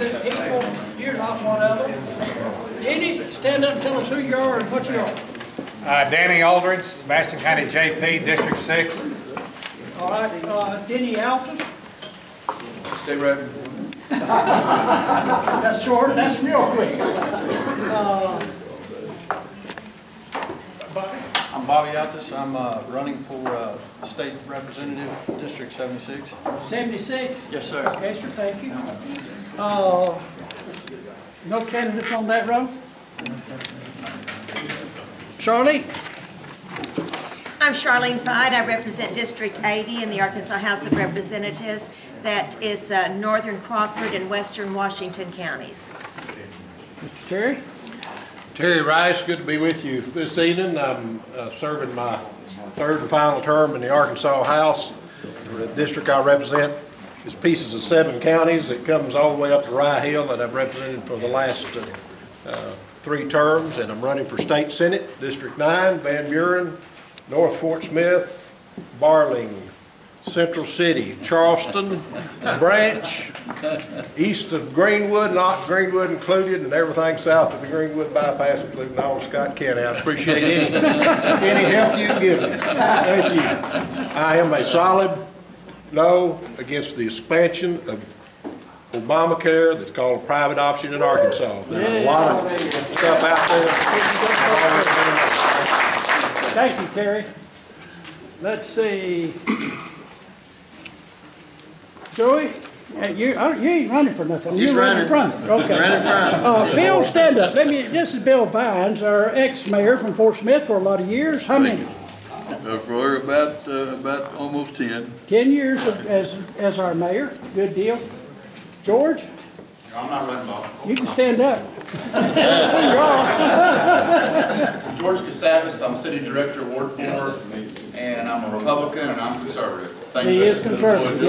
talented people. You're not one of them. Denny, stand up and tell us who you are and what you are. Danny Aldridge, Sebastian County JP, District 6. All right, Denny Alton. State Rep. That's short, that's real quick. Bobby? I'm Bobby Altus. I'm running for State Representative, District 76. 76? Yes, sir. Okay, sir, thank you. No candidates on that row? Charlie? I'm Charlene Fide. I represent District 80 in the Arkansas House of Representatives. That is northern Crawford and western Washington counties. Mr. Terry? Terry Rice, good to be with you this evening. I'm serving my third and final term in the Arkansas House. The district I represent is pieces of 7 counties. It comes all the way up to Rye Hill that I've represented for the last 3 terms, and I'm running for State Senate, District 9, Van Buren, North Fort Smith, Barling, Central City, Charleston, Branch, east of Greenwood, not Greenwood included, and everything south of the Greenwood bypass, including all of Scott County. I appreciate any help you can give me. Thank you. I am a solid no against the expansion of Obamacare that's called a private option in Arkansas. There's a lot of stuff out there. Thank you, Terry. Let's see. Joey, you ain't running for nothing. You're running in front. Okay. Running front. Bill, stand up. This is Bill Vines, our ex-mayor from Fort Smith for a lot of years. How many? For about almost 10. 10 years as our mayor. Good deal. George? I'm not running, Bob. You can stand up. George Casavas, I'm city director, Ward 4, and I'm a Republican and I'm conservative. Thank you. He is conservative.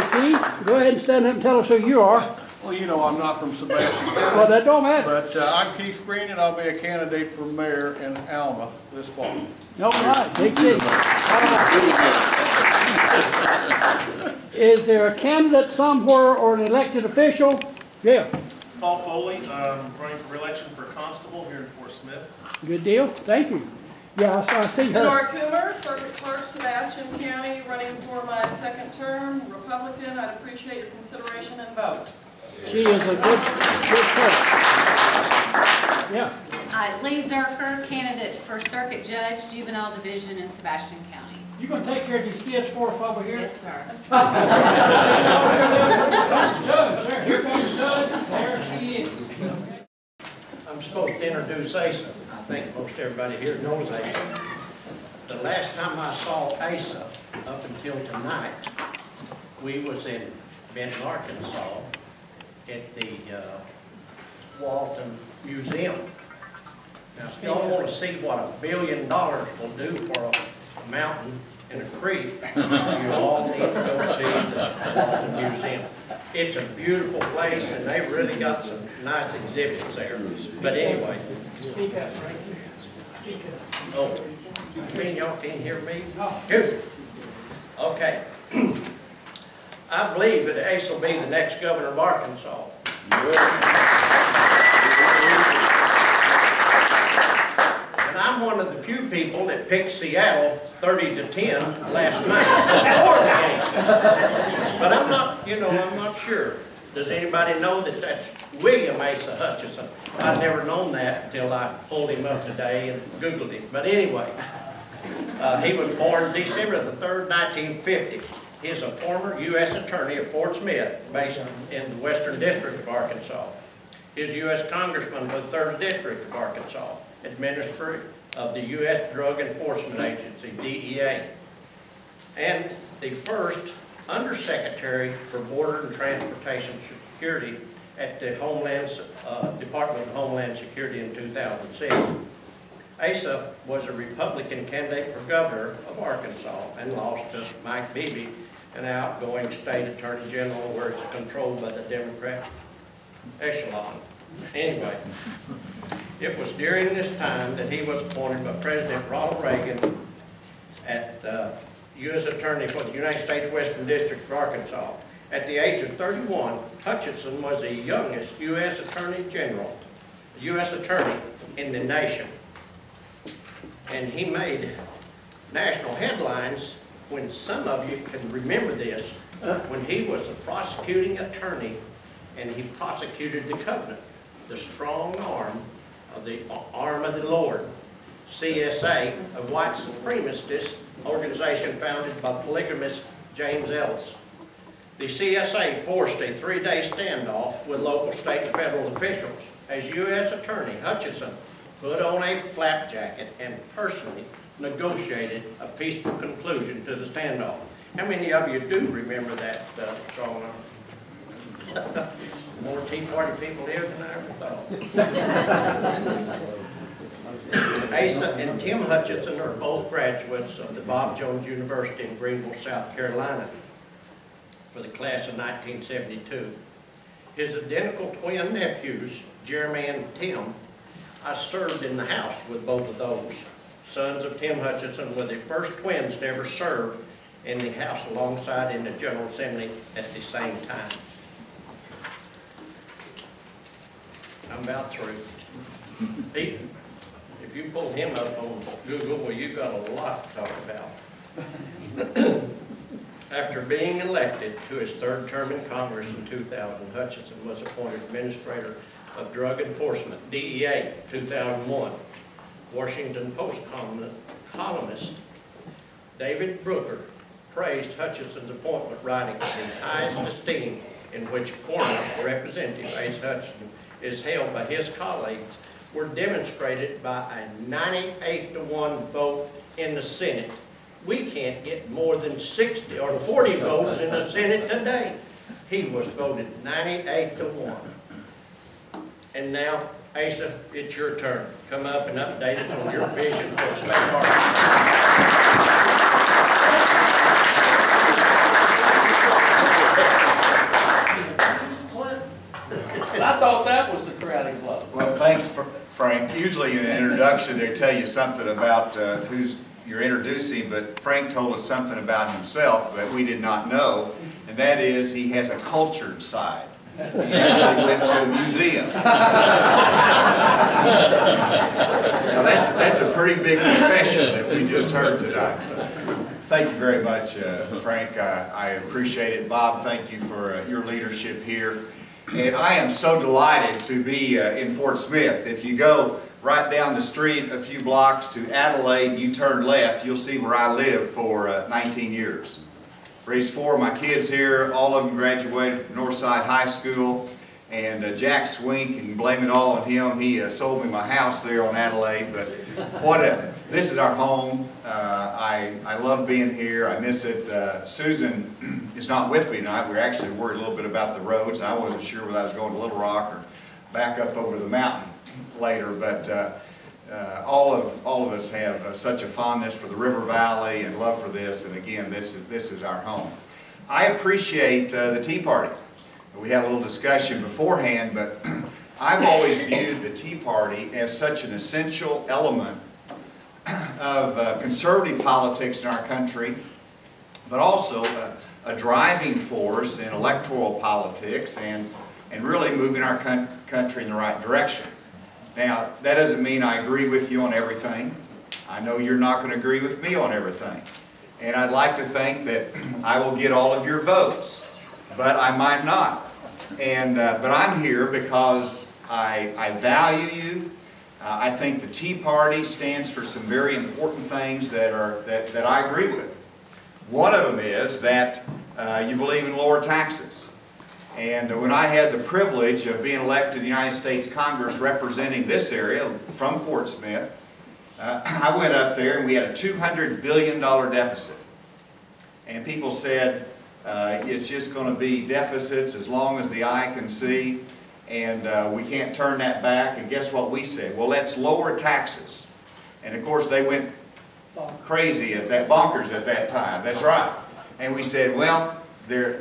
Steve, go ahead and stand up and tell us who you are. Well, you know, I'm not from Sebastian County. Well, that don't matter. But I'm Keith Green, and I'll be a candidate for mayor in Alma this fall. No, right. Big city. Is there a candidate somewhere or an elected official? Yeah. Paul Foley, running for re-election for constable here in Fort Smith. Good deal. Thank you. Yeah, I see her. Lenore Coomer, Circuit Clerk, Sebastian County, running for my 2nd term, Republican. I'd appreciate your consideration and vote. She is a good clerk. Yeah. Lee Zerker, candidate for Circuit Judge, Juvenile Division in Sebastian County. You going to take care of these kids for us over here? Yes, sir. Judge, there. Here comes the judge. There she is. I'm supposed to introduce Asa. I think most everybody here knows Asa. The last time I saw Asa, up until tonight, we was in Benton, Arkansas, at the Walton Museum. Now, if y'all want to see what $1 billion will do for a mountain in a creek, you all need to go see the Walton Museum. It's a beautiful place, and they've really got some nice exhibits there. But anyway. Speak up, Frank. Speak up. Oh, you mean y'all can't hear me? No. Good. Okay. I believe that Asa will be the next governor of Arkansas. And I'm one of the few people that picked Seattle 30-10 last night before the game. But I'm not, I'm not sure. Does anybody know that that's William Asa Hutchinson? I'd never known that until I pulled him up today and Googled him. But anyway, he was born December the 3rd, 1950. He's a former U.S. attorney at Fort Smith, based in the Western District of Arkansas. He's U.S. Congressman for the 3rd District of Arkansas, administrator of the U.S. Drug Enforcement Agency, DEA, and the first Undersecretary for Border and Transportation Security at the Department of Homeland Security in 2006. Asa was a Republican candidate for governor of Arkansas and lost to Mike Beebe, an outgoing state attorney general where it's controlled by the Democrat echelon. Anyway, it was during this time that he was appointed by President Ronald Reagan at U.S. Attorney for the United States Western District of Arkansas. At the age of 31, Hutchinson was the youngest U.S. Attorney General, U.S. Attorney in the nation. And he made national headlines when some of you can remember this, when he was a prosecuting attorney and he prosecuted the covenant, the strong arm of the Lord, CSA, a white supremacist organization founded by polygamist James Ellis. The CSA forced a 3-day standoff with local, state, and federal officials. As U.S. Attorney, Hutchinson put on a flak jacket and personally negotiated a peaceful conclusion to the standoff. How many of you do remember that strong arm? More Tea Party people here than I ever thought. Asa and Tim Hutchinson are both graduates of the Bob Jones University in Greenville, South Carolina for the class of 1972. His identical twin nephews, Jeremy and Tim, I served in the House with both of those. Sons of Tim Hutchinson were the first twins to ever serve in the House alongside in the General Assembly at the same time. I'm about through. Pete, if you pull him up on Google, well, you've got a lot to talk about. After being elected to his 3rd term in Congress in 2000, Hutchinson was appointed Administrator of Drug Enforcement, DEA, 2001. Washington Post columnist David Brooker praised Hutchinson's appointment, writing, "In highest esteem in which former Representative Asa Hutchinson is held by his colleagues were demonstrated by a 98-to-1 vote in the Senate. We can't get more than 60 or 40 votes in the Senate today." He was voted 98-to-1. And now, Asa, it's your turn. Come up and update us on your vision for the state of Arkansas. I thought that was the crowding club. Well, thanks, Frank. Usually in an introduction they tell you something about who's you're introducing, but Frank told us something about himself that we did not know, and that is he has a cultured side. He actually went to a museum. Now that's a pretty big confession that we just heard tonight. Thank you very much, Frank. I appreciate it. Bob, thank you for your leadership here. And I am so delighted to be in Fort Smith. If you go right down the street a few blocks to Adelaide, you turn left, you'll see where I lived for 19 years. Raised 4 of my kids here. All of them graduated from Northside High School. And Jack Swink, and blame it all on him, he sold me my house there on Adelaide. But this is our home. I love being here. I miss it. Susan is not with me tonight. We're actually worried a little bit about the roads. I wasn't sure whether I was going to Little Rock or back up over the mountain later. But all of us have such a fondness for the River Valley and love for this. And again, this is our home. I appreciate the Tea Party. We had a little discussion beforehand, but I've always viewed the Tea Party as such an essential element of conservative politics in our country, but also a driving force in electoral politics and really moving our country in the right direction. Now, that doesn't mean I agree with you on everything. I know you're not going to agree with me on everything. And I'd like to think that I will get all of your votes, but I might not. But I'm here because I value you. I think the Tea Party stands for some very important things that I agree with. One of them is that you believe in lower taxes. And when I had the privilege of being elected to the United States Congress representing this area from Fort Smith, I went up there and we had a $200 billion deficit. And people said, it's just going to be deficits as long as the eye can see, and we can't turn that back. And guess what we said? Well, let's lower taxes. And of course they went crazy at that, bonkers at that time. That's right. And we said, well,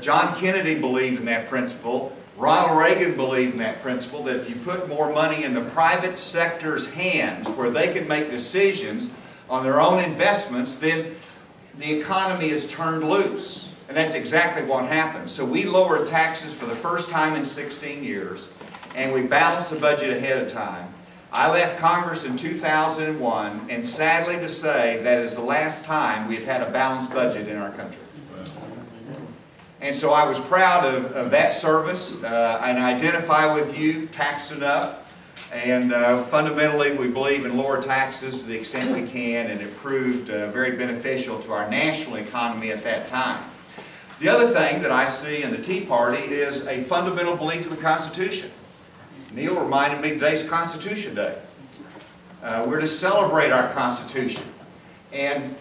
John Kennedy believed in that principle. Ronald Reagan believed in that principle, that if you put more money in the private sector's hands where they can make decisions on their own investments, then the economy is turned loose. And that's exactly what happened. So we lowered taxes for the first time in 16 years, and we balanced the budget ahead of time. I left Congress in 2001, and sadly to say, that is the last time we've had a balanced budget in our country. And so I was proud of that service, and I identify with you, Tax Enough. And fundamentally, we believe in lower taxes to the extent we can, and it proved very beneficial to our national economy at that time. The other thing that I see in the Tea Party is a fundamental belief in the Constitution. Neil reminded me today's Constitution Day. We're to celebrate our Constitution. And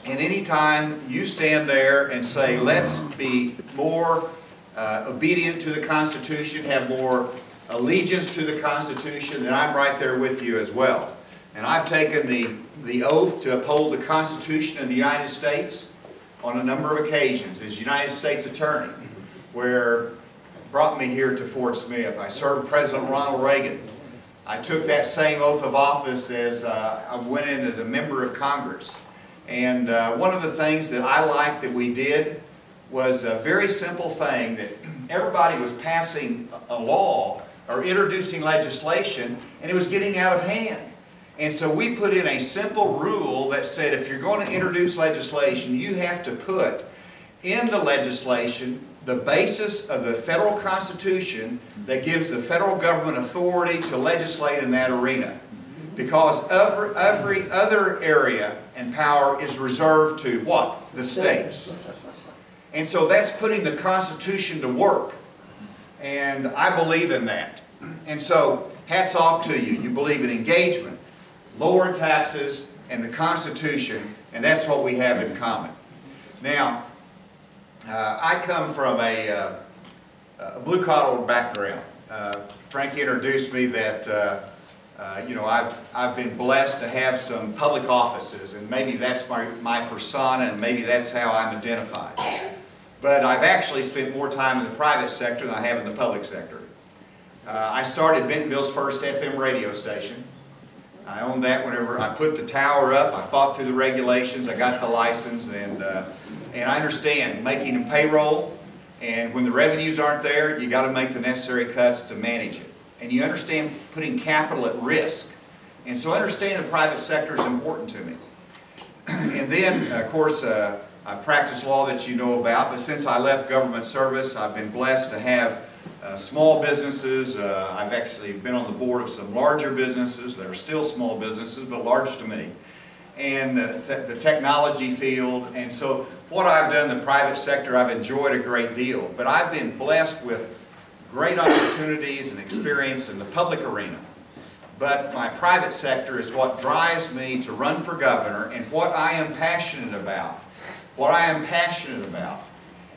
any time you stand there and say, let's be more obedient to the Constitution, have more allegiance to the Constitution, then I'm right there with you as well. And I've taken the oath to uphold the Constitution of the United States on a number of occasions as United States Attorney, where brought me here to Fort Smith. I served President Ronald Reagan. I took that same oath of office as I went in as a member of Congress. And one of the things that I liked that we did was a very simple thing, that everybody was passing a law or introducing legislation, and it was getting out of hand. And so we put in a simple rule that said if you're going to introduce legislation, you have to put in the legislation the basis of the federal Constitution that gives the federal government authority to legislate in that arena. Because every other area and power is reserved to what? The states. And so that's putting the Constitution to work. And I believe in that. And so hats off to you. You believe in engagement, lower taxes, and the Constitution, and that's what we have in common. Now, I come from a blue-collar background. Frank introduced me that you know, I've been blessed to have some public offices, and maybe that's my persona, and maybe that's how I'm identified. But I've actually spent more time in the private sector than I have in the public sector. I started Bentonville's first FM radio station. I owned that whenever I put the tower up. I fought through the regulations. I got the license, and I understand making a payroll, and when the revenues aren't there, you got to make the necessary cuts to manage it. And you understand putting capital at risk. And so understanding the private sector is important to me. And then, of course, I've practiced law that you know about, but since I left government service, I've been blessed to have small businesses. I've actually been on the board of some larger businesses that are still small businesses, but large to me. And the technology field. And so what I've done in the private sector, I've enjoyed a great deal. But I've been blessed with great opportunities and experience in the public arena. But my private sector is what drives me to run for governor, and what I am passionate about. What I am passionate about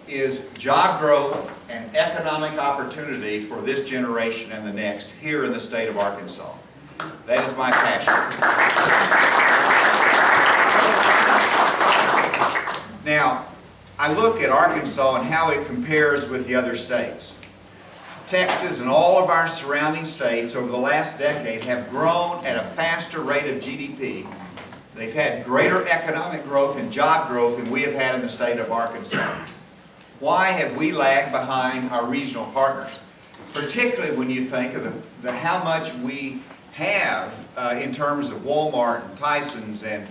is job growth and economic opportunity for this generation and the next here in the state of Arkansas. That is my passion. Now, I look at Arkansas and how it compares with the other states. Texas and all of our surrounding states over the last decade have grown at a faster rate of GDP. They've had greater economic growth and job growth than we have had in the state of Arkansas. Why have we lagged behind our regional partners? Particularly when you think of how much we have in terms of Walmart and Tyson's, and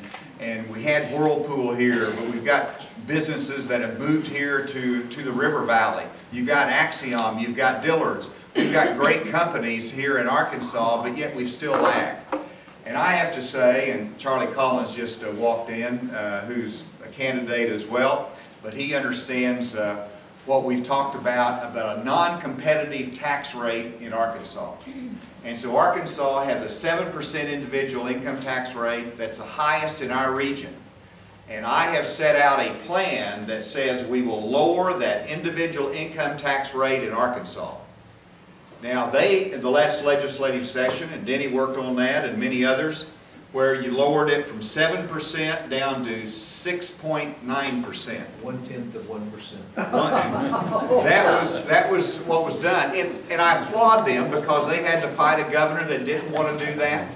we had Whirlpool here, but we've got businesses that have moved here to the River Valley. You've got Axiom, you've got Dillard's. We've got great companies here in Arkansas, but yet we've still lagged. And I have to say, and Charlie Collins just walked in, who's a candidate as well, but he understands what we've talked about a non-competitive tax rate in Arkansas. And so Arkansas has a 7% individual income tax rate that's the highest in our region. And I have set out a plan that says we will lower that individual income tax rate in Arkansas. Now in the last legislative session, and Denny worked on that and many others, where you lowered it from 7% down to 6.9%. 1/10 of 1%. That was what was done. And I applaud them because they had to fight a governor that didn't want to do that.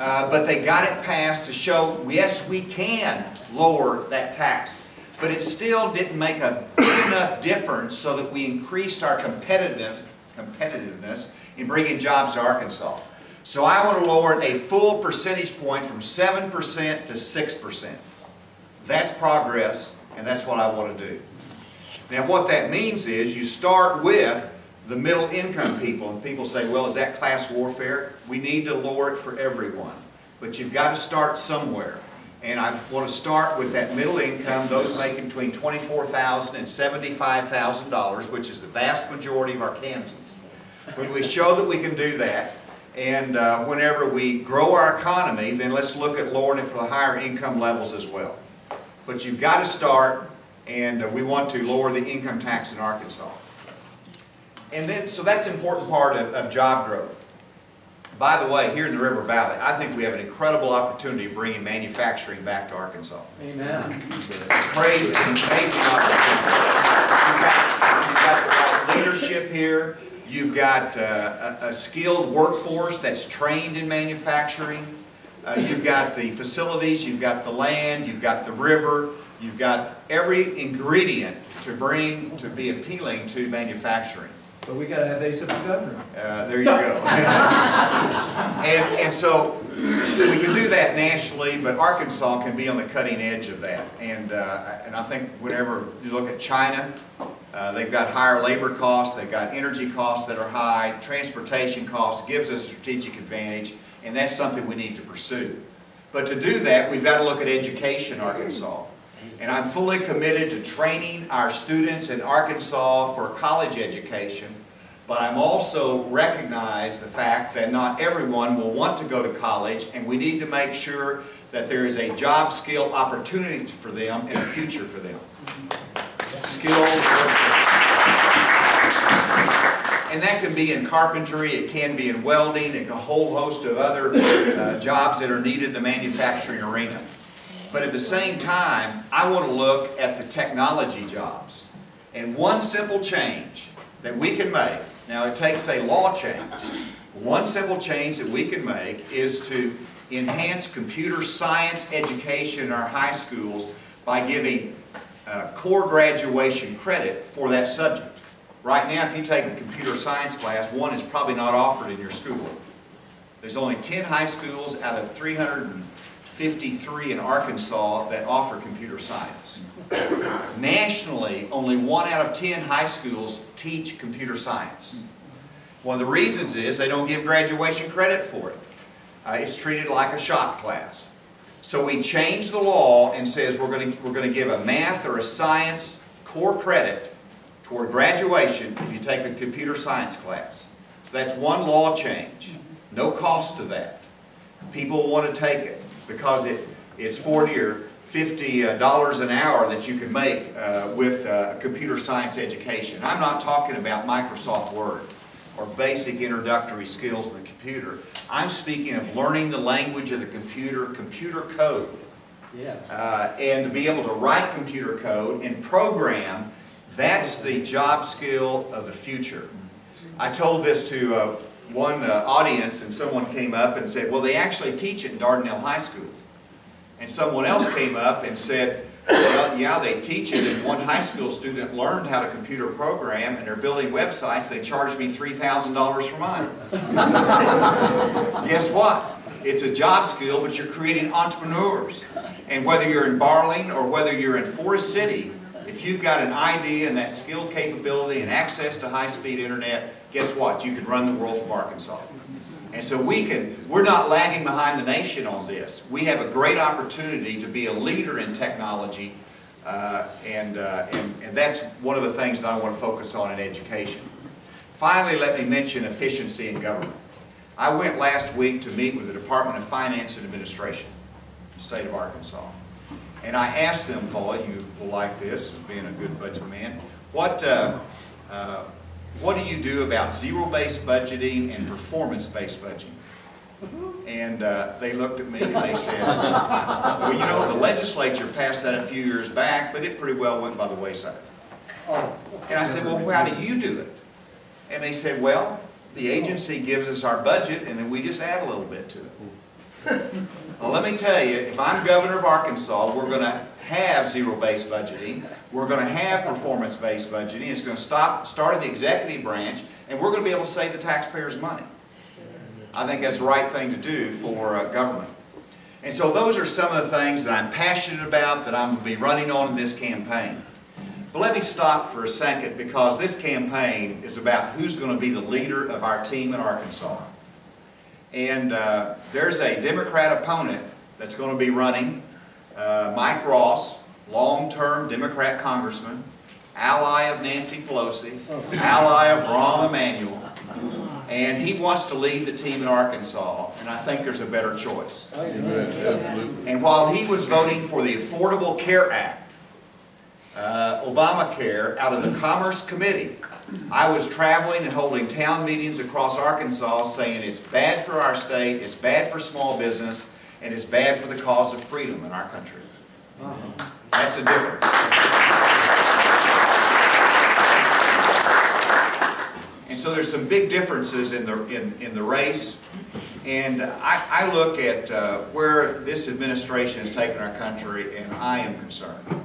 but they got it passed to show, yes, we can lower that tax. But it still didn't make a big enough difference so that we increased our competitiveness in bringing jobs to Arkansas. So I want to lower it a full percentage point from 7% to 6%. That's progress, and that's what I want to do. Now what that means is you start with the middle income people, and people say, well, is that class warfare? We need to lower it for everyone. But you've got to start somewhere. And I want to start with that middle income, those making between $24,000 and $75,000, which is the vast majority of our counties. When we show that we can do that, and whenever we grow our economy, then let's look at lowering it for the higher income levels as well. But you've got to start, and we want to lower the income tax in Arkansas. And then, so that's an important part of job growth. By the way, here in the River Valley, I think we have an incredible opportunity of bringing manufacturing back to Arkansas. Amen. Crazy, amazing opportunity. You've got the right leadership here. You've got a skilled workforce that's trained in manufacturing. You've got the facilities, you've got the land, you've got the river, you've got every ingredient to be appealing to manufacturing. But we got to have Ace of the Governor. There you go. and so we can do that nationally, but Arkansas can be on the cutting edge of that. And I think whenever you look at China, they've got higher labor costs, they've got energy costs that are high, transportation costs gives us a strategic advantage, and that's something we need to pursue. But to do that, we've got to look at education in Arkansas. And I'm fully committed to training our students in Arkansas for college education, but I'm also recognize the fact that not everyone will want to go to college, and we need to make sure that there is a job skill opportunity for them and a future for them. Skills. And that can be in carpentry, it can be in welding, and a whole host of other jobs that are needed in the manufacturing arena. But at the same time, I want to look at the technology jobs. And one simple change that we can make, now it takes a law change, one simple change that we can make is to enhance computer science education in our high schools by giving core graduation credit for that subject. Right now, if you take a computer science class, one is probably not offered in your school. There's only 10 high schools out of 353 in Arkansas that offer computer science. Nationally, only 1 out of 10 high schools teach computer science. One of the reasons is they don't give graduation credit for it. It's treated like a shop class. So we changed the law and says we're going to give a math or a science core credit toward graduation if you take a computer science class. So that's one law change. No cost to that. People want to take it because it's $40 or $50 an hour that you can make with computer science education. I'm not talking about Microsoft Word or basic introductory skills in the computer. I'm speaking of learning the language of the computer code. Yeah. And to be able to write computer code and program, that's the job skill of the future. I told this to one audience, and someone came up and said, well, they actually teach it in Dardanelle High School. And someone else came up and said, well, yeah, they teach it, and one high school student learned how to computer program, and they're building websites. They charged me $3,000 for mine. Guess what? It's a job skill, but you're creating entrepreneurs. And whether you're in Barling or whether you're in Forest City, if you've got an idea and that skill capability and access to high-speed internet, guess what? You can run the world from Arkansas. And so we're not lagging behind the nation on this. We have a great opportunity to be a leader in technology, and that's one of the things that I want to focus on in education. Finally, let me mention efficiency in government. I went last week to meet with the Department of Finance and Administration, the state of Arkansas. And I asked them, Paul, you will like this as being a good budget man, what do you do about zero-based budgeting and performance-based budgeting? And they looked at me and they said, well, you know, the legislature passed that a few years back, but it pretty well went by the wayside. And I said, well, how do you do it? And they said, well, the agency gives us our budget and then we just add a little bit to it. Well, let me tell you, if I'm governor of Arkansas, we're going to have zero-based budgeting. We're going to have performance-based budgeting. It's going to start in the executive branch, and we're going to be able to save the taxpayers money. I think that's the right thing to do for government. And so those are some of the things that I'm passionate about, that I'm going to be running on in this campaign. But let me stop for a second, because this campaign is about who's going to be the leader of our team in Arkansas. And there's a Democrat opponent that's going to be running, Mike Ross, long-term Democrat congressman, ally of Nancy Pelosi, ally of Rahm Emanuel, and he wants to lead the team in Arkansas, and I think there's a better choice. And while he was voting for the Affordable Care Act, Obamacare, out of the Commerce Committee, I was traveling and holding town meetings across Arkansas saying it's bad for our state, it's bad for small business, and it's bad for the cause of freedom in our country. That's the difference. And so there's some big differences in the race. And I look at where this administration has taken our country, and I am concerned.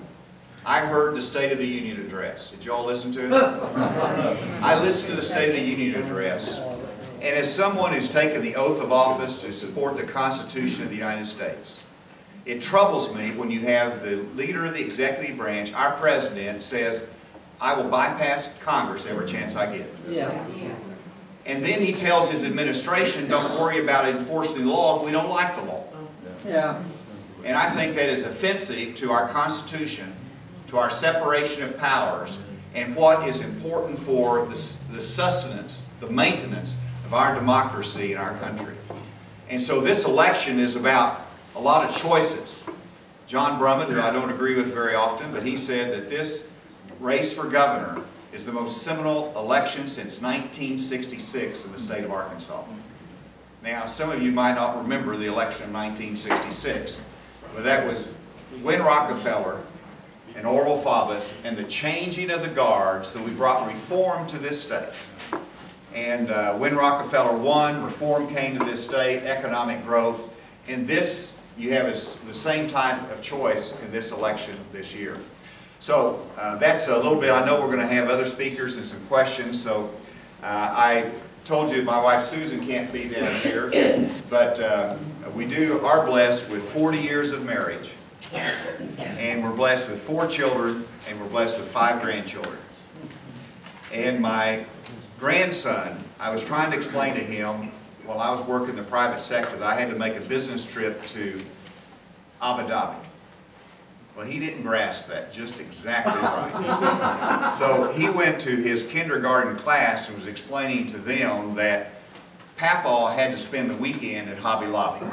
I heard the State of the Union address. Did you all listen to it? I listened to the State of the Union address. And as someone who's taken the oath of office to support the Constitution of the United States, it troubles me when you have the leader of the executive branch, our president, says, I will bypass Congress every chance I get. Yeah. And then he tells his administration, don't worry about enforcing the law if we don't like the law. Yeah. And I think that is offensive to our Constitution, to our separation of powers, and what is important for the sustenance, the maintenance of our democracy in our country. And so this election is about a lot of choices. John Brumman, who I don't agree with very often, but he said that this race for governor is the most seminal election since 1966 in the state of Arkansas. Now, some of you might not remember the election of 1966, but that was Win Rockefeller and Oral Faubus and the changing of the guards that we brought reform to this state. And Win Rockefeller won, reform came to this state, economic growth, and this you have is the same type of choice in this election this year. So that's a little bit. I know we're going to have other speakers and some questions, so I told you my wife Susan can't be down here, but we are blessed with 40 years of marriage, and we're blessed with 4 children, and we're blessed with 5 grandchildren. And my grandson, I was trying to explain to him while I was working in the private sector that I had to make a business trip to Abu Dhabi. Well, he didn't grasp that just exactly right. So he went to his kindergarten class and was explaining to them that Papa had to spend the weekend at Hobby Lobby.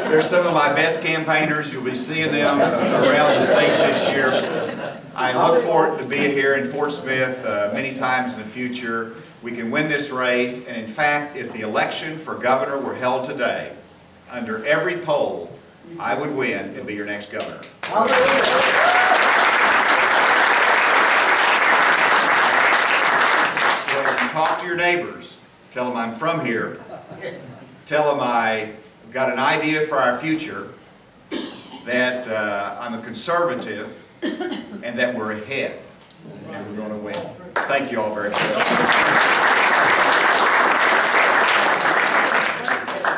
They're some of my best campaigners. You'll be seeing them around the state this year. I look forward to being here in Fort Smith many times in the future. We can win this race, and in fact, if the election for governor were held today, under every poll, I would win and be your next governor. So if you talk to your neighbors, tell them I'm from here, tell them I've got an idea for our future, that I'm a conservative, and that we're ahead, and we're going to win. Thank you all very much.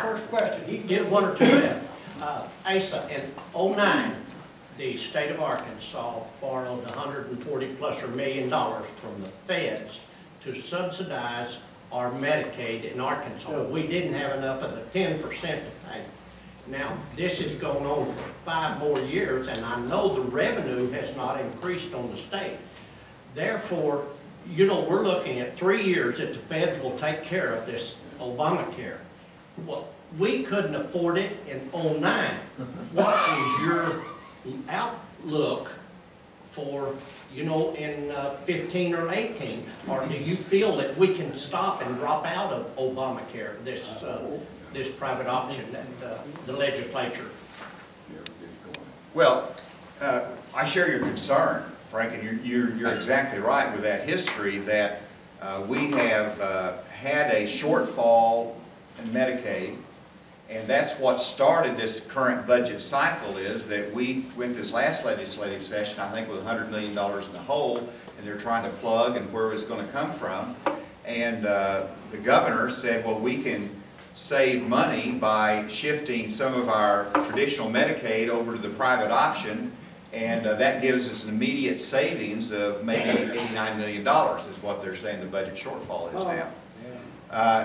First question, you can get 1 or 2 left. Asa, in '09, the state of Arkansas borrowed $140+ million from the feds to subsidize our Medicaid in Arkansas. We didn't have enough of the 10% to pay. Now, this has gone on for 5 more years, and I know the revenue has not increased on the state. Therefore, you know, we're looking at 3 years that the feds will take care of this Obamacare. Well, we couldn't afford it in '09. What is your outlook for, you know, in 15 or 18? Or do you feel that we can stop and drop out of Obamacare, this private option that the legislature? Well, I share your concern, Frank, and you're exactly right with that history that We have had a shortfall in Medicaid, and that's what started this current budget cycle, is that we went this last legislative session, I think, with $100 million in the hole, and they're trying to plug and where it's going to come from. And the governor said, well, we can save money by shifting some of our traditional Medicaid over to the private option, and that gives us an immediate savings of maybe $89 million is what they're saying the budget shortfall is now.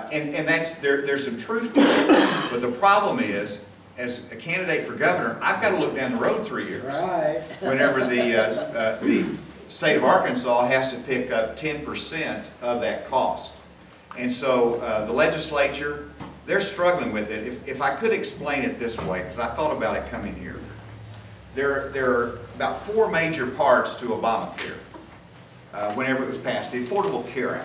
And that's, there's some truth to it, but the problem is, as a candidate for governor, I've got to look down the road 3 years. Right. Whenever the state of Arkansas has to pick up 10% of that cost. And so the legislature, they're struggling with it. If I could explain it this way, because I thought about it coming here. There are about 4 major parts to Obamacare whenever it was passed. The Affordable Care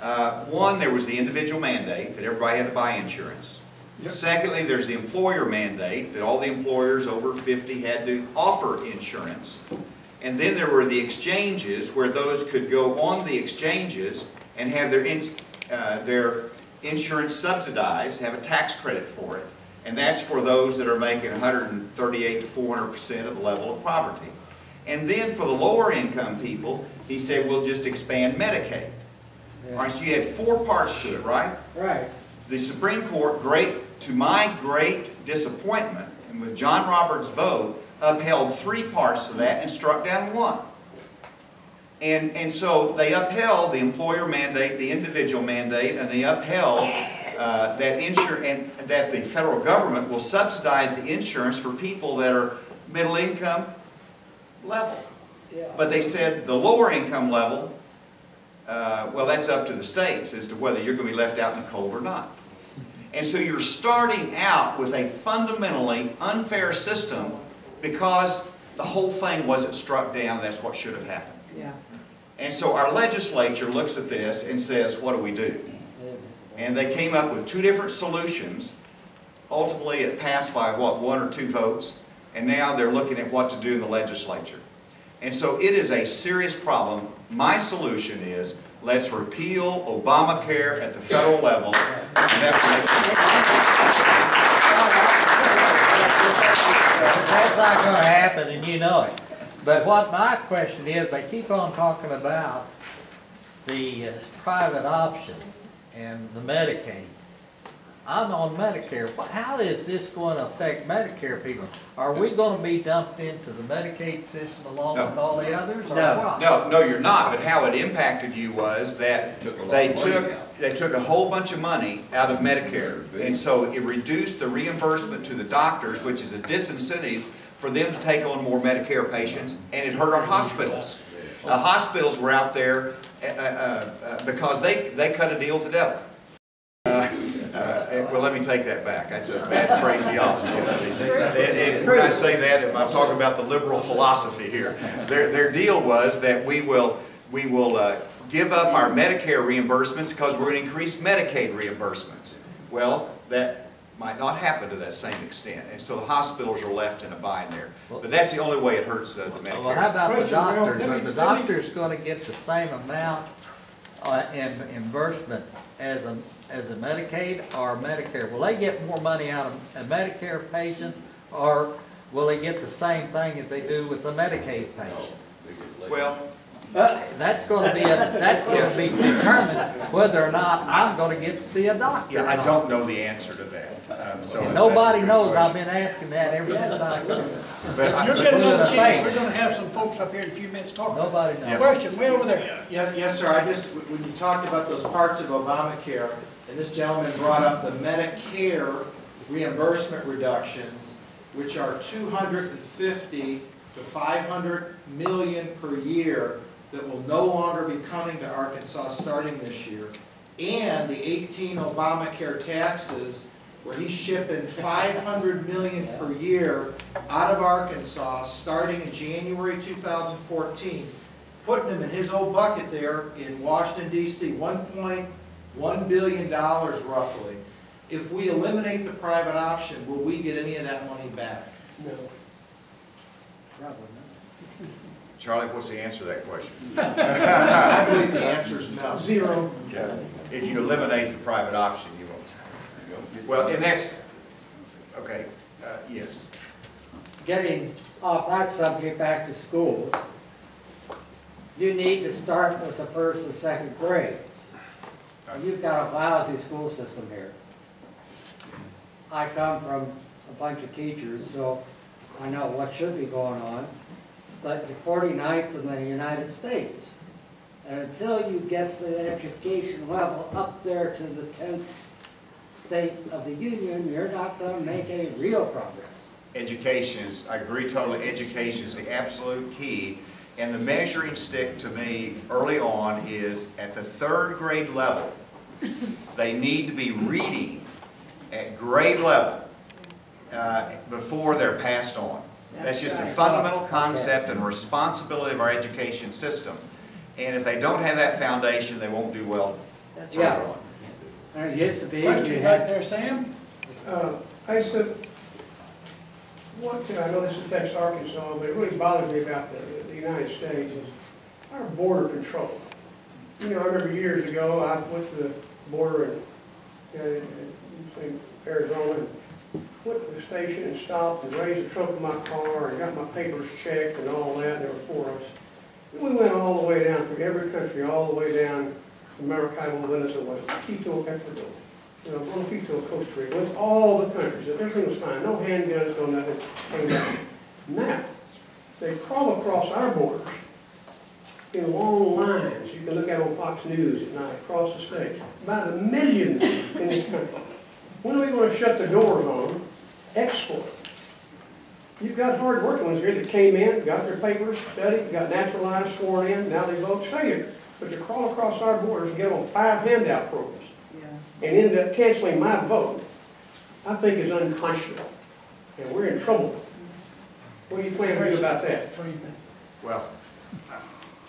Act. One, there was the individual mandate that everybody had to buy insurance. Yep. Secondly, there's the employer mandate that all the employers over 50 had to offer insurance. And then there were the exchanges where those could go on the exchanges and have their insurance subsidized, have a tax credit for it. And that's for those that are making 138 to 400% of the level of poverty. And then for the lower income people, he said, we'll just expand Medicaid. Yeah. All right, so you had 4 parts to it, right? Right. The Supreme Court, to my great disappointment, and with John Roberts' vote, upheld 3 parts of that and struck down 1. And so they upheld the employer mandate, the individual mandate, and they upheld that the federal government will subsidize the insurance for people that are middle income level. Yeah. But they said the lower income level, well, that's up to the states as to whether you're going to be left out in the cold or not. And so you're starting out with a fundamentally unfair system because the whole thing wasn't struck down. That's what should have happened. Yeah. And so our legislature looks at this and says, what do we do? And they came up with 2 different solutions. Ultimately, it passed by, what, 1 or 2 votes. And now they're looking at what to do in the legislature. And so it is a serious problem. My solution is, let's repeal Obamacare at the federal level. And that's not going to happen, and you know it. But what my question is, they keep on talking about the private option and the Medicaid. I'm on Medicare. How is this going to affect Medicare people? Are we going to be dumped into the Medicaid system along with all the others? Or what? No, you're not. But how it impacted you was that they took a whole bunch of money out of Medicare. And so it reduced the reimbursement to the doctors, which is a disincentive for them to take on more Medicare patients, and it hurt our hospitals. Hospitals were out there because they cut a deal with the devil. Well, let me take that back. That's a bad phraseology. When I say that, I'm talking about the liberal philosophy here. Their deal was that we will give up our Medicare reimbursements because we're going to increase Medicaid reimbursements. Well, that might not happen to that same extent, and so the hospitals are left in a bind there. But that's the only way it hurts the Medicare. Well, how about the doctors? Are the doctors going to get the same amount in reimbursement as a Medicaid or Medicare? Will they get more money out of a Medicare patient, or will they get the same thing as they do with the Medicaid patient? Well, that's going to be determined whether or not I'm going to get to see a doctor. Yeah, I don't know the answer to that. So nobody knows. I've been asking that ever since I came. You're getting another chance. We're going to have some folks up here in a few minutes talking. Nobody knows. Question way over there. Yes, sir. When you talked about those parts of Obamacare, and this gentleman brought up the Medicare reimbursement reductions, which are $250 to $500 million per year that will no longer be coming to Arkansas starting this year, and the 18 Obamacare taxes where he's shipping $500 million per year out of Arkansas starting in January 2014, putting him in his old bucket there in Washington, D.C., $1.1 billion roughly. If we eliminate the private option, will we get any of that money back? No. Probably not. Charlie, what's the answer to that question? I believe the answer is no. 0. Okay. If you eliminate the private option, you won't. Well, and that's, okay, yes. Getting off that subject back to schools, you need to start with the first and second grades. You've got a lousy school system here. I come from a bunch of teachers, so I know what should be going on, but you're 49th in the United States. And until you get the education level up there to the 10th state of the union, you're not going to make any real progress. Education is, I agree totally, education is the absolute key. And the measuring stick to me early on is at the 3rd grade level, they need to be reading at grade level before they're passed on. That's just a fundamental concept and responsibility of our education system. And if they don't have that foundation, they won't do well further on. There used to be. Question right there, Sam. I said, I know this affects Arkansas, but it really bothers me about the United States is our border control. You know, I remember years ago, I went to the border in Arizona and went to the station and stopped and raised the trunk of my car and got my papers checked and all that, and there were 4 of us. And we went all the way down through every country, all the way down to Maracaibo, Venezuela, Quito, Ecuador, Rvtp, Costa Rica, with all the countries. Everything was fine. No handguns, no nothing came down. Now, they crawl across our borders in long lines. You can look at on Fox News at night across the states. About 1 million in this country. When are we going to shut the doors on them? Export. You've got hard-working ones here that came in, got their papers, studied, got naturalized, sworn in, now they vote, stay here. But to crawl across our borders and get on 5 handout programs and end up canceling my vote, I think is unconscionable. And we're in trouble. What do you plan to do about that? Well,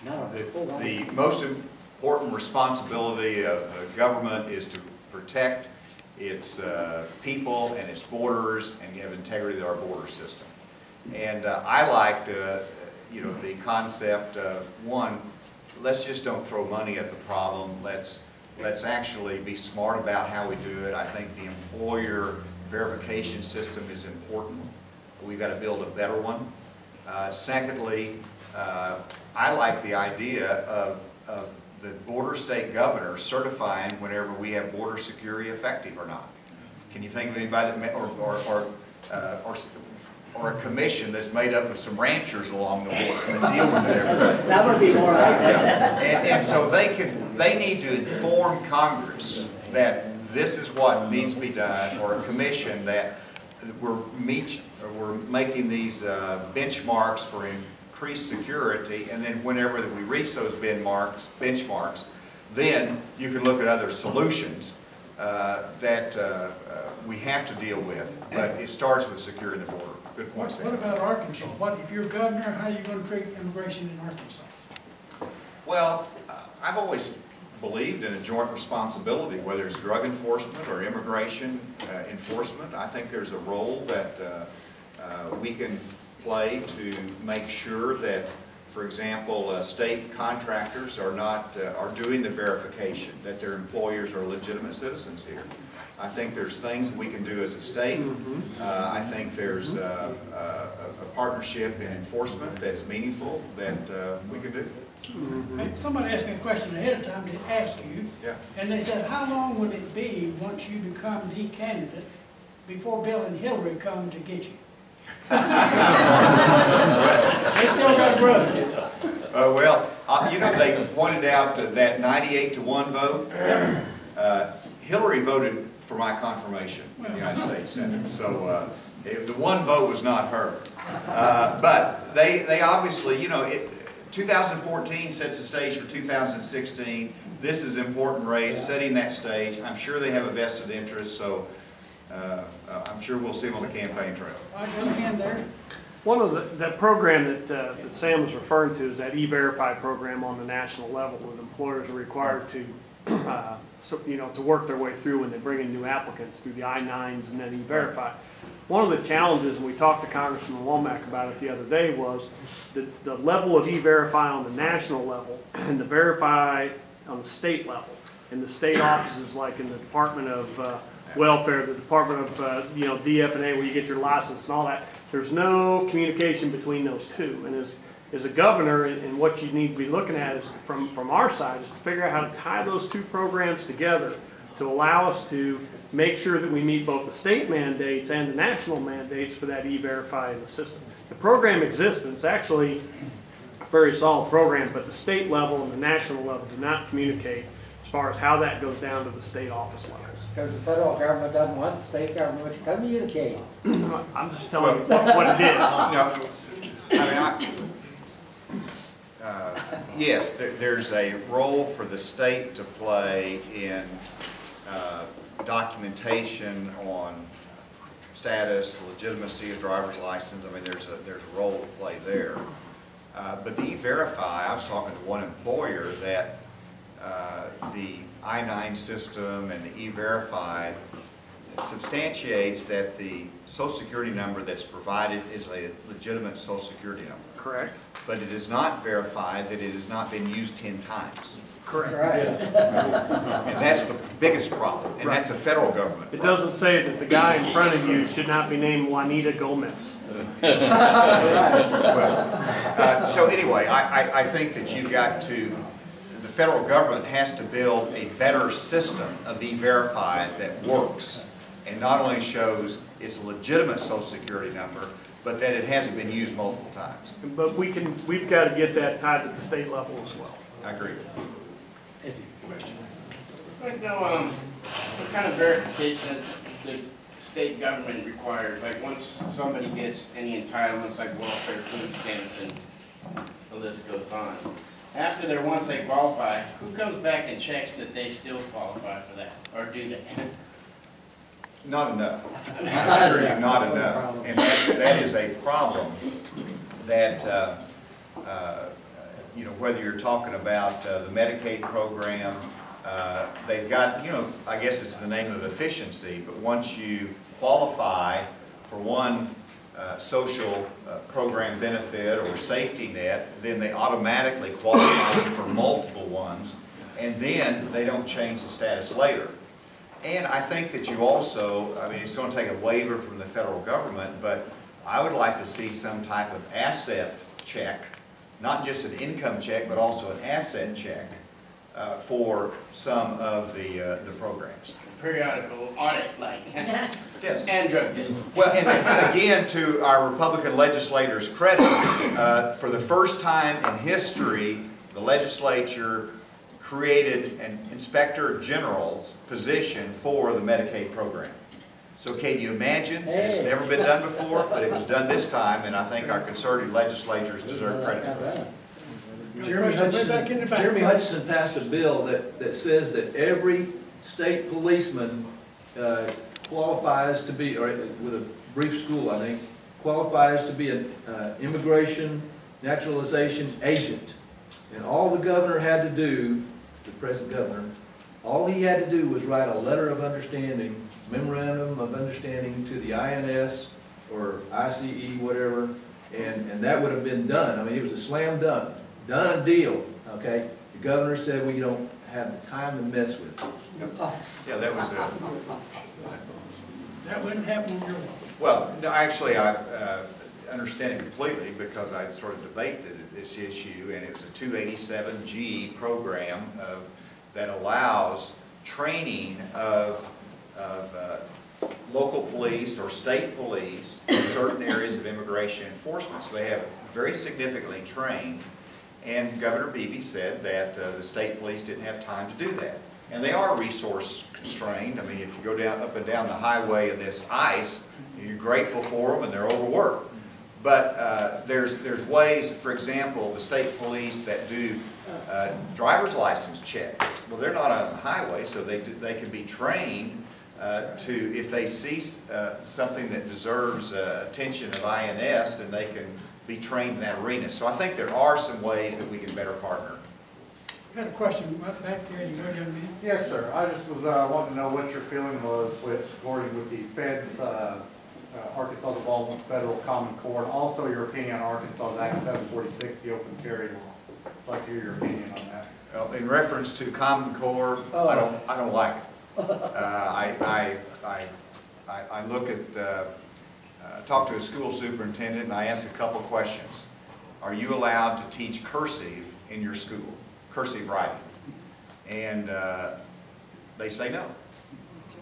the most important responsibility of the government is to protect its people and its borders and give integrity to our border system. And I like the concept of, one, let's just don't throw money at the problem. Let's actually be smart about how we do it. I think the employer verification system is important. We've got to build a better one. Secondly, I like the idea of the border state governor certifying whenever we have border security effective or not. Can you think of anybody that, or a commission that's made up of some ranchers along the border that deal with it every day? That would be more like that. And so they need to inform Congress that this is what needs to be done, or a commission that we're making these benchmarks for increased security, and then whenever we reach those benchmarks, then you can look at other solutions that we have to deal with. But it starts with securing the border. Good point, Sam. What about Arkansas? What if you're governor? How are you going to treat immigration in Arkansas? Well, I've always believed in a joint responsibility, whether it's drug enforcement or immigration enforcement. I think there's a role that we can play to make sure that, for example, state contractors are doing the verification that their employers are legitimate citizens here. I think there's things we can do as a state. I think there's a partnership in enforcement that's meaningful that we can do. Somebody asked me a question ahead of time to ask you, and they said, how long would it be once you become the candidate before Bill and Hillary come to get you? They still got brothers. They pointed out that 98-1 vote. Hillary voted for my confirmation in the United States Senate, so the 1 vote was not her. But they obviously, 2014 sets the stage for 2016. This is an important race, setting that stage. I'm sure they have a vested interest, so I'm sure we'll see them on the campaign trail. One of the program that Sam was referring to is that E-Verify program on the national level, where employers are required to, to work their way through when they bring in new applicants through the I-9s and then E-Verify. one of the challenges, and we talked to Congressman Womack about it the other day, was the level of E-Verify on the national level and the Verify on the state level. In the state offices, like in the Department of Welfare, the Department of DF&A, where you get your license and all that, there's no communication between those two. And as a governor, and what you need to be looking at is from our side is to figure out how to tie those two programs together to allow us to make sure that we meet both the state mandates and the national mandates for that E-Verify in the system. The program exists, and it's actually a very solid program, but the state level and the national level do not communicate as far as how that goes down to the state office levels. Because the federal government doesn't want the state government to communicate. I'm just telling you what it is. No, I mean, yes, there's a role for the state to play in documentation on status, legitimacy of driver's license. I mean, there's a role to play there. But the E-Verify, I was talking to one employer that the I-9 system and the E-Verify substantiates that the Social Security number that's provided is a legitimate Social Security number. Correct. But it is not verified that it has not been used 10 times. Correct. Right. And that's the biggest problem, and that's a federal government. It doesn't say that the guy in front of you should not be named Juanita Gomez. So anyway, I think that you've got to, the federal government has to build a better system of E-Verify that works and not only shows it's a legitimate Social Security number, but that it hasn't been used multiple times. But we've got to get that tied to the state level as well. I agree. Like now, what kind of verifications the state government requires? Like once somebody gets any entitlements like welfare, food stamps, and the list goes on. After they're, once they qualify, who comes back and checks that they still qualify for that, or do they? Not enough. I assure you, not enough. And that is a problem that, you know, whether you're talking about the Medicaid program, they've got, you know, I guess it's the name of efficiency, but once you qualify for one social program benefit or safety net, then they automatically qualify you for multiple ones, and then they don't change the status later. And I think that you also, I mean, it's going to take a waiver from the federal government, but I would like to see some type of asset check, not just an income check, but also an asset check for some of the programs. Periodical audit, like. Yes. And drug business. Well, and again, to our Republican legislators' credit, for the first time in history, the legislature created an Inspector General's position for the Medicaid program. So can you imagine? It's never been done before, but it was done this time, and I think our conservative legislators deserve credit for that. Jeremy Hutchinson passed a bill that says that every state policeman qualifies to be, or with a brief school, I think, qualifies to be an immigration naturalization agent. And all the governor had to do, the present governor, all he had to do was write a letter of understanding, memorandum of understanding to the INS or ICE, whatever, and that would have been done. I mean, it was a slam dunk, done deal, okay? The governor said we don't have the time to mess with it. Yeah, that was it. That wouldn't happen in your world. Well, no, actually, I understand it completely because I sort of debated this issue, and it's a 287G program that allows training of local police or state police in certain areas of immigration enforcement. So they have very significantly trained, and Governor Beebe said that the state police didn't have time to do that. And they are resource constrained. I mean, if you go down up and down the highway in this ice, you're grateful for them and they're overworked. But there's ways, for example, the state police that do driver's license checks. Well, they're not on the highway, so they can be trained to, if they see something that deserves attention of INS, then they can be trained in that arena. So I think there are some ways that we can better partner. I had a question right back there. You go, young man. Yes, sir. I just was wanting to know what your feeling was with, according with the Fed's Arkansas's involvement with federal Common Core, and also your opinion on Arkansas's Act 746, the open carry law. I'd like to hear your opinion on that. Well, in reference to Common Core, I don't like it. I look at, talk to a school superintendent and I ask a couple questions. Are you allowed to teach cursive in your school, cursive writing? And they say no.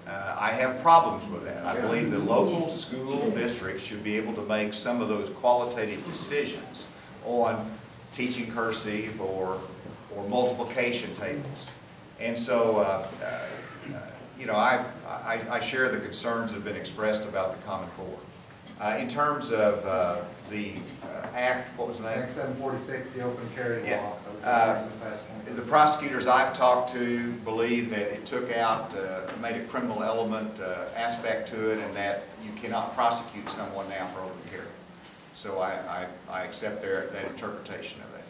I have problems with that. I believe the local school district should be able to make some of those qualitative decisions on teaching cursive or multiplication tables. And so, you know, I share the concerns that have been expressed about the Common Core. In terms of the Act, what was the name? Act 746, the open carry law. The prosecutors I've talked to believe that it took out, made a criminal element aspect to it, and that you cannot prosecute someone now for open carry. So I accept that interpretation of that.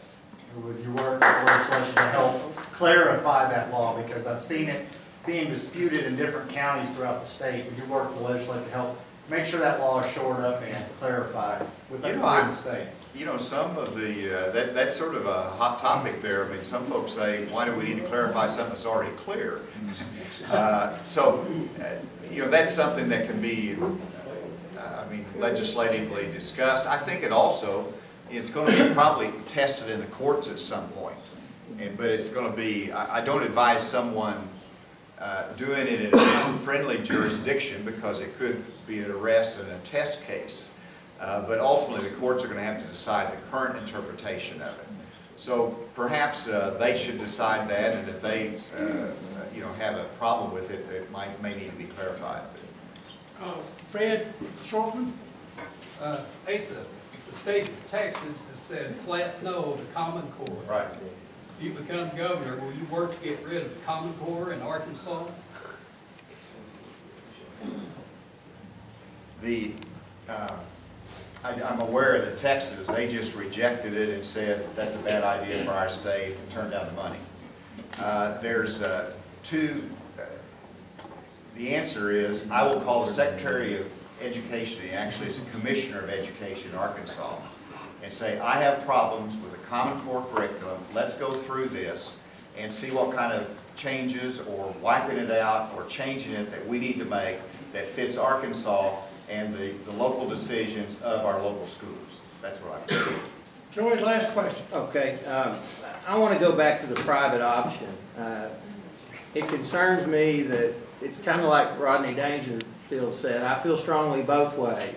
Would you work with legislation to help clarify that law? Because I've seen it being disputed in different counties throughout the state. Would you work with the legislature to help make sure that law is shored up and clarified within the state? You know, some of the, that's sort of a hot topic there. I mean, some folks say, why do we need to clarify something that's already clear? You know, that's something that can be, I mean, legislatively discussed. I think it also, it's going to be probably tested in the courts at some point. But it's going to be, I don't advise someone doing it in an unfriendly jurisdiction because it could be an arrest and a test case. But ultimately, the courts are going to have to decide the current interpretation of it. So perhaps they should decide that, and if they, you know, have a problem with it, it may need to be clarified. Fred Shortman? Asa, the state of Texas has said flat no to Common Core. Right. If you become governor, will you work to get rid of Common Core in Arkansas? I'm aware that Texas, they just rejected it and said that's a bad idea for our state and turned down the money. There's the answer is I will call the Secretary of Education, actually it's a Commissioner of Education in Arkansas, and say I have problems with the Common Core curriculum. Let's go through this and see what kind of changes or wiping it out or changing it that we need to make that fits Arkansas and the local decisions of our local schools. That's what I think. Joey, last question. Okay. I want to go back to the private option. It concerns me that it's kind of like Rodney Dangerfield said, I feel strongly both ways.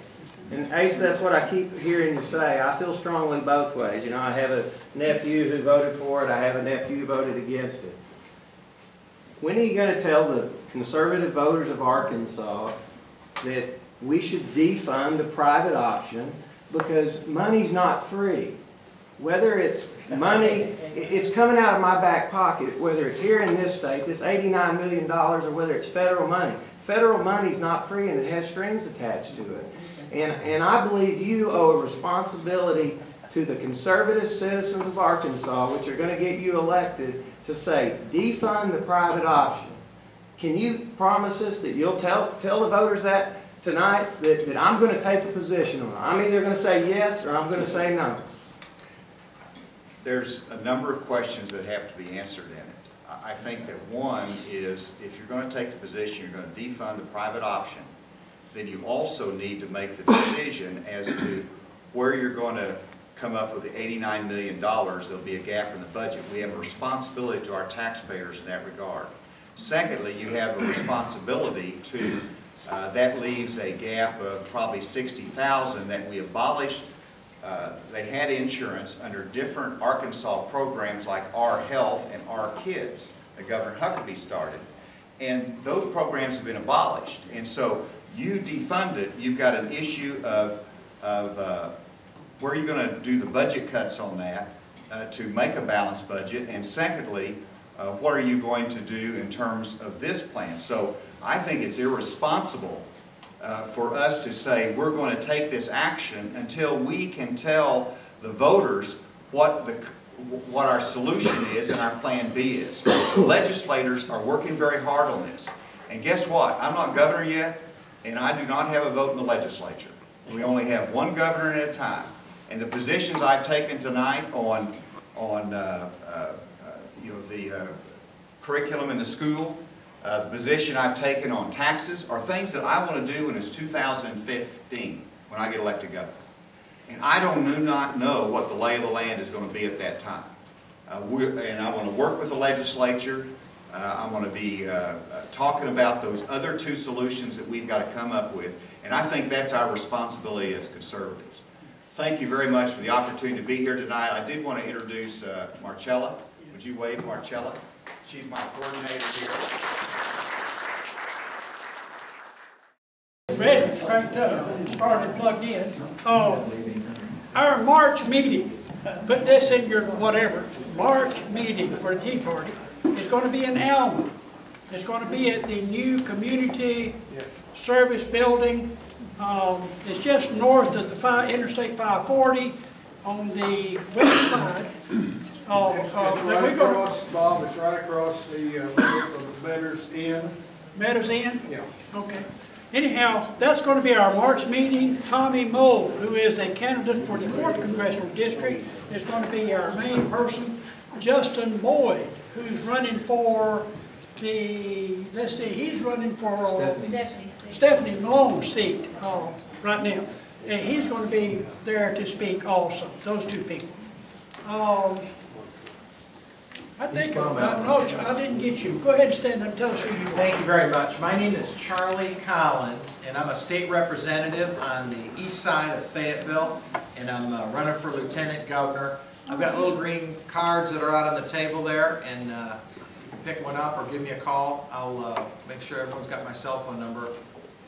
And Ace, that's what I keep hearing you say. I feel strongly both ways. You know, I have a nephew who voted for it. I have a nephew who voted against it. When are you going to tell the conservative voters of Arkansas that we should defund the private option because money's not free? Whether it's money, it's coming out of my back pocket, whether it's here in this state, this $89 million, or whether it's federal money. Federal money's not free and it has strings attached to it. And I believe you owe a responsibility to the conservative citizens of Arkansas, which are going to get you elected, to say, defund the private option. Can you promise us that you'll tell the voters that tonight, that I'm going to take a position on it? I'm either going to say yes or I'm going to say no. There's a number of questions that have to be answered in it. I think that one is, if you're going to take the position, you're going to defund the private option, then you also need to make the decision as to where you're going to come up with the $89 million. There'll be a gap in the budget. We have a responsibility to our taxpayers in that regard. Secondly, you have a responsibility to, that leaves a gap of probably $60,000 that we abolished. They had insurance under different Arkansas programs like Our Health and Our Kids that Governor Huckabee started. And those programs have been abolished. And so you defund it, you've got an issue of where you're going to do the budget cuts on that to make a balanced budget. And secondly, what are you going to do in terms of this plan? So I think it's irresponsible for us to say we're going to take this action until we can tell the voters what our solution is and our plan B is. The legislators are working very hard on this. And guess what? I'm not governor yet, and I do not have a vote in the legislature. We only have one governor at a time. And the positions I've taken tonight on the curriculum in the school, the position I've taken on taxes are things that I want to do when it's 2015, when I get elected governor. And I do not know what the lay of the land is going to be at that time. And I want to work with the legislature. I want to be talking about those other two solutions that we've got to come up with. And I think that's our responsibility as conservatives. Thank you very much for the opportunity to be here tonight. I did want to introduce Marcella. Would you wave, Marcella? She's my coordinator here. Ready, cranked up and started plugged in. Our March meeting, put this in your whatever, March meeting for the Tea Party is going to be in Alma. It's going to be at the new community service building. It's just north of the Interstate 540 on the west side. Bob, it's right across the road from the Meadows Inn. Meadows Inn? Yeah. Okay. Anyhow, that's going to be our March meeting. Tommy Moe, who is a candidate for the 4th Congressional District, is going to be our main person. Justin Boyd, who's running for the, let's see, he's running for Stephanie Malone's seat right now. And he's going to be there to speak also, those two people. I think, no, I didn't get you. Go ahead and stand up and tell us who you are. Thank you very much. My name is Charlie Collins, and I'm a state representative on the east side of Fayetteville, and I'm running for lieutenant governor. I've got little green cards that are out on the table there, and you can pick one up or give me a call. I'll make sure everyone's got my cell phone number,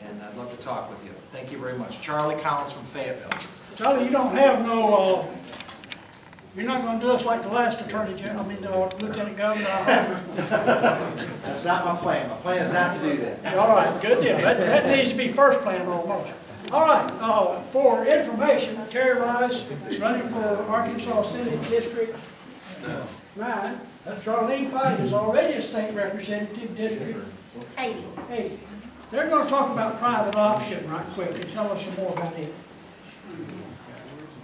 and I'd love to talk with you. Thank you very much. Charlie Collins from Fayetteville. Charlie, you don't have no, you're not going to do us like the last attorney general, lieutenant governor. That's not my plan. My plan is not to do that. All right, good deal. That needs to be first plan almost. All right, for information, Terry Rice, running for Arkansas Senate District 9. Charlene Fight is already a state representative, District 80. They're going to talk about private option right quick and tell us some more about it.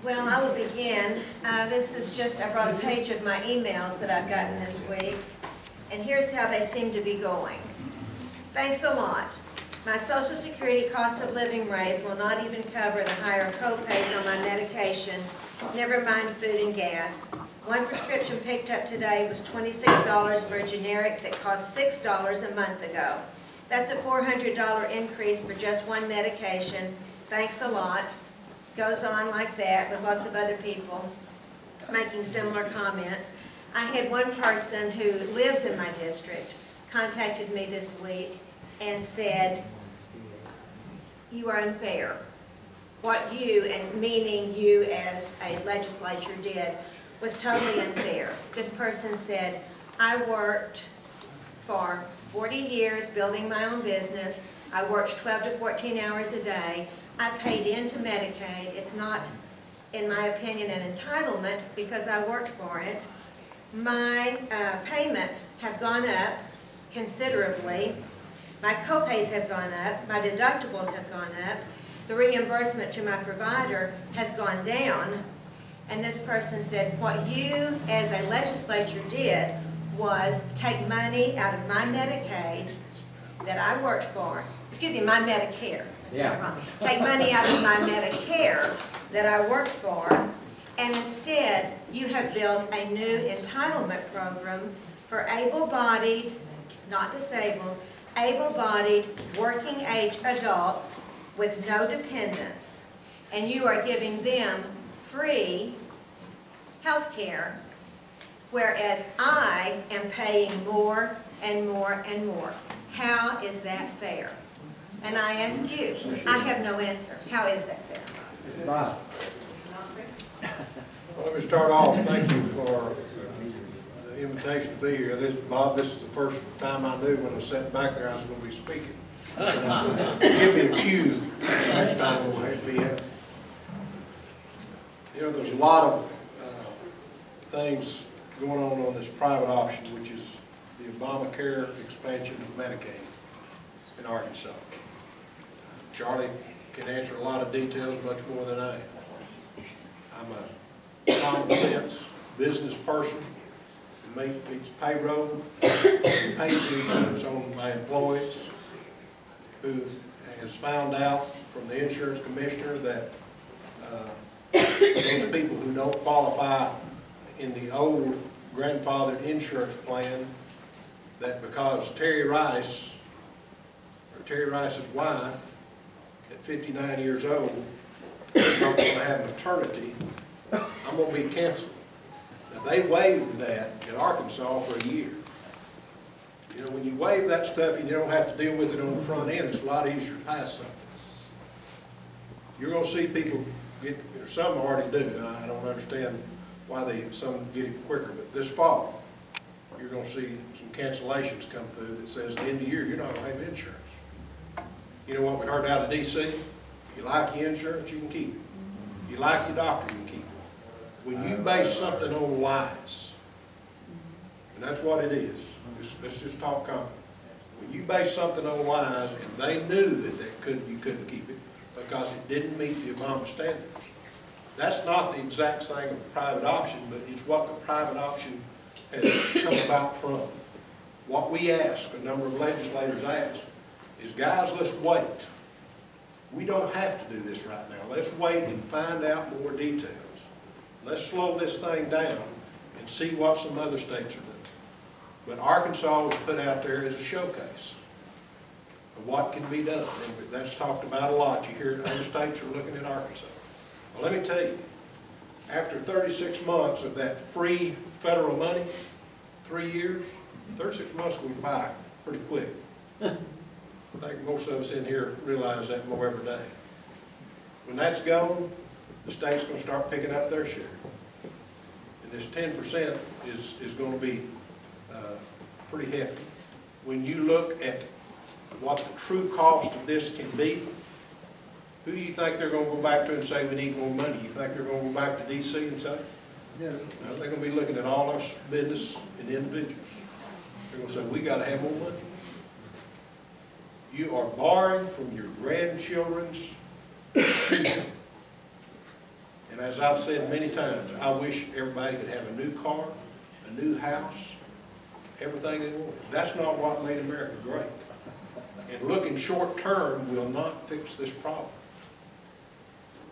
Well, I will begin. This is just, I brought a page of my emails that I've gotten this week, and here's how they seem to be going. Thanks a lot. My Social Security cost of living raise will not even cover the higher co-pays on my medication, never mind food and gas. One prescription picked up today was $26 for a generic that cost $6 a month ago. That's a $400 increase for just one medication. Thanks a lot. Goes on like that with lots of other people making similar comments. I had one person who lives in my district contacted me this week and said, you are unfair. What you, and meaning you as a legislature, did was totally unfair. This person said, I worked for 40 years building my own business. I worked 12 to 14 hours a day. I paid into Medicaid. It's not, in my opinion, an entitlement because I worked for it. My payments have gone up considerably. My co-pays have gone up. My deductibles have gone up. The reimbursement to my provider has gone down. And this person said, what you as a legislature did was take money out of my Medicaid that I worked for, excuse me, my Medicare. Take money out of my Medicare that I worked for, and instead you have built a new entitlement program for able-bodied, not disabled, able-bodied working age adults with no dependents, and you are giving them free health care, whereas I am paying more and more and more. How is that fair? And I ask you, I have no answer. How is that fair? It's not. Well, let me start off. Thank you for the invitation to be here. Bob, this is the first time I knew when I was sitting back there I was going to be speaking. Give me a cue next time we'll have to be out. You know, there's a lot of things going on this private option, which is the Obamacare expansion of Medicaid in Arkansas. Charlie can answer a lot of details much more than I am. I'm a common sense business person who meets payroll, who pays insurance on my employees, who has found out from the insurance commissioner that those people who don't qualify in the old grandfathered insurance plan, that because Terry Rice, or Terry Rice's wife, at 59 years old, is not going to have maternity, I'm going to be canceled. Now, they waived that in Arkansas for a year. You know, when you waive that stuff, you don't have to deal with it on the front end. It's a lot easier to pass something. You're going to see people get, or some already do, and I don't understand why some get it quicker, but this fall, you're going to see some cancellations come through that says at the end of the year, you're not going to have insurance. You know what we heard out of D.C.? You like your insurance, you can keep it. You like your doctor, you can keep it. When you base something on lies, and that's what it is, let's just talk common. When you base something on lies, and they knew that you couldn't keep it because it didn't meet the Obama standards. That's not the exact thing of the private option, but it's what the private option has come about from. What we asked, a number of legislators asked, is guys, let's wait. We don't have to do this right now. Let's wait and find out more details. Let's slow this thing down and see what some other states are doing. But Arkansas was put out there as a showcase of what can be done. And that's talked about a lot. You hear other states are looking at Arkansas. Well, let me tell you, after 36 months of that free federal money, 3 years, 36 months goes by pretty quick. I think most of us in here realize that more every day. When that's gone, the state's going to start picking up their share. And this 10% is going to be pretty hefty. When you look at what the true cost of this can be, who do you think they're going to go back to and say we need more money? You think they're going to go back to D.C. and say? No, they're going to be looking at all our business and individuals. They're going to say, we got to have more money. You are borrowing from your grandchildren's income. And as I've said many times, I wish everybody could have a new car, a new house, everything they wanted. That's not what made America great. And looking short term will not fix this problem.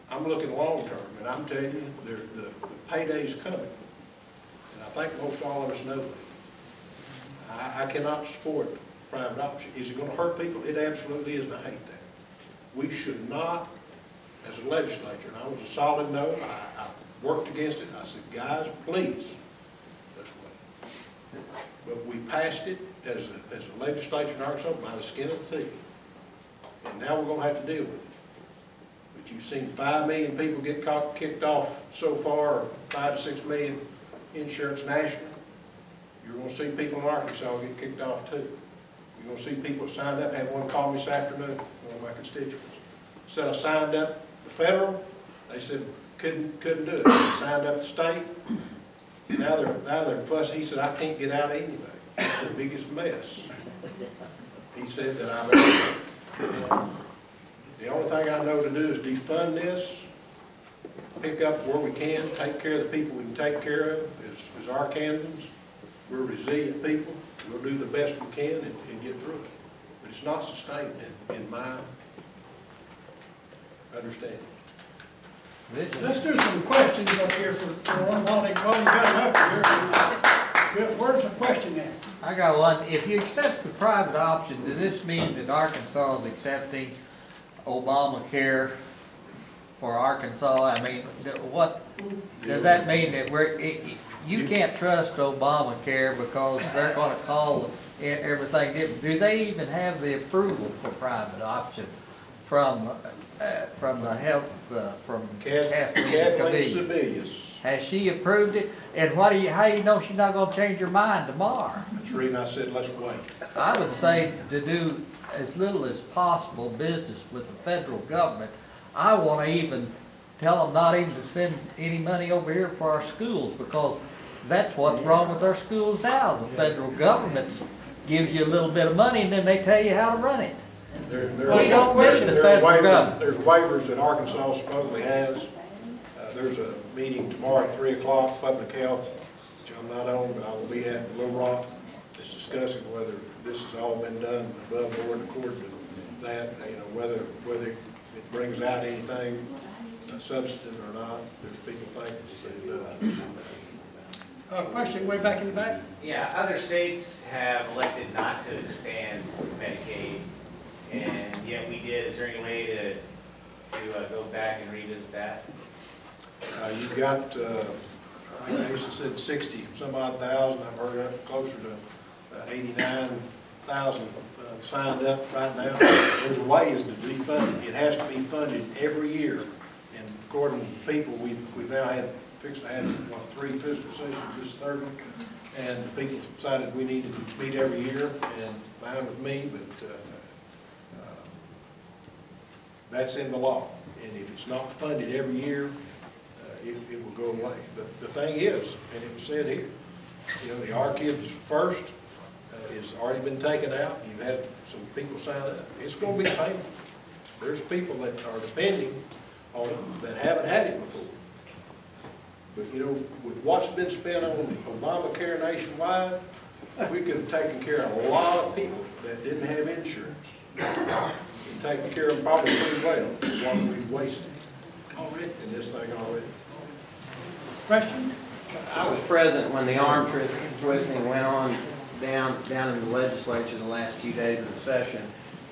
I'm looking long term, and I'm telling you, the payday's coming. And I think most all of us know that. I cannot support private option. Is it going to hurt people? It absolutely is, and I hate that. We should not, as a legislature, and I was a solid no, I worked against it. I said, guys, please, let's wait. But we passed it as a legislature in Arkansas by the skin of the teeth. And now we're going to have to deal with it. But you've seen 5 million people get kicked off so far, or 5 to 6 million insurance national. You're going to see people in Arkansas get kicked off too. You're going to see people that signed up. I had one call me this afternoon, one of my constituents. Said I signed up the federal. They said couldn't do it. They signed up the state. Now they're fussing. He said, I can't get out of anything. It's the biggest mess. He said that I've ever. The only thing I know to do is defund this, pick up where we can, take care of the people we can take care of as Arkansans. We're resilient people. We'll do the best we can and get through it. But it's not sustainable in my understanding. Let's do some questions up here for one while you got it up here. Where's the question at? I got one. If you accept the private option, does this mean that Arkansas is accepting Obamacare for Arkansas? I mean, what does that mean? That you can't trust Obamacare because they're going to call everything different. Do they even have the approval for private option from the health from Kathleen Sebelius? Has she approved it? And how do you know she's not going to change her mind tomorrow? That's the reason I said let's wait. I would say to do as little as possible business with the federal government. I want to even tell them not even to send any money over here for our schools, because that's what's wrong with our schools now. The federal government gives you a little bit of money and then they tell you how to run it. We don't mention the federal government. There's waivers that Arkansas supposedly has. There's a meeting tomorrow at 3 o'clock, Public Health, which I'm not on, but I will be at in Little Rock. It's discussing whether this has all been done above board according to that, whether it brings out anything substantive or not. There's people thinking that it does. Question way back in the back. Yeah, other states have elected not to expand Medicaid, and yet we did. Is there any way to go back and revisit that? You've got, I think Asa said 60 some odd thousand. I've heard up closer to 89,000 signed up right now. There's ways to be funded. It has to be funded every year. And according to people, we've now had fixed to have 3 fiscal sessions, this third one, and the people decided we needed to meet every year, and fine with me, but that's in the law. And if it's not funded every year, it will go away. But the thing is, and it was said here, the Our Kids First has already been taken out. You've had some people sign up. It's going to be painful. There's people that are depending on it that haven't had it before. But with what's been spent on Obamacare nationwide, we could have taken care of a lot of people that didn't have insurance. And taken care of them probably pretty well, what we've wasted already in this thing already. Question? I was present when the arm twisting went on down in the legislature the last few days of the session.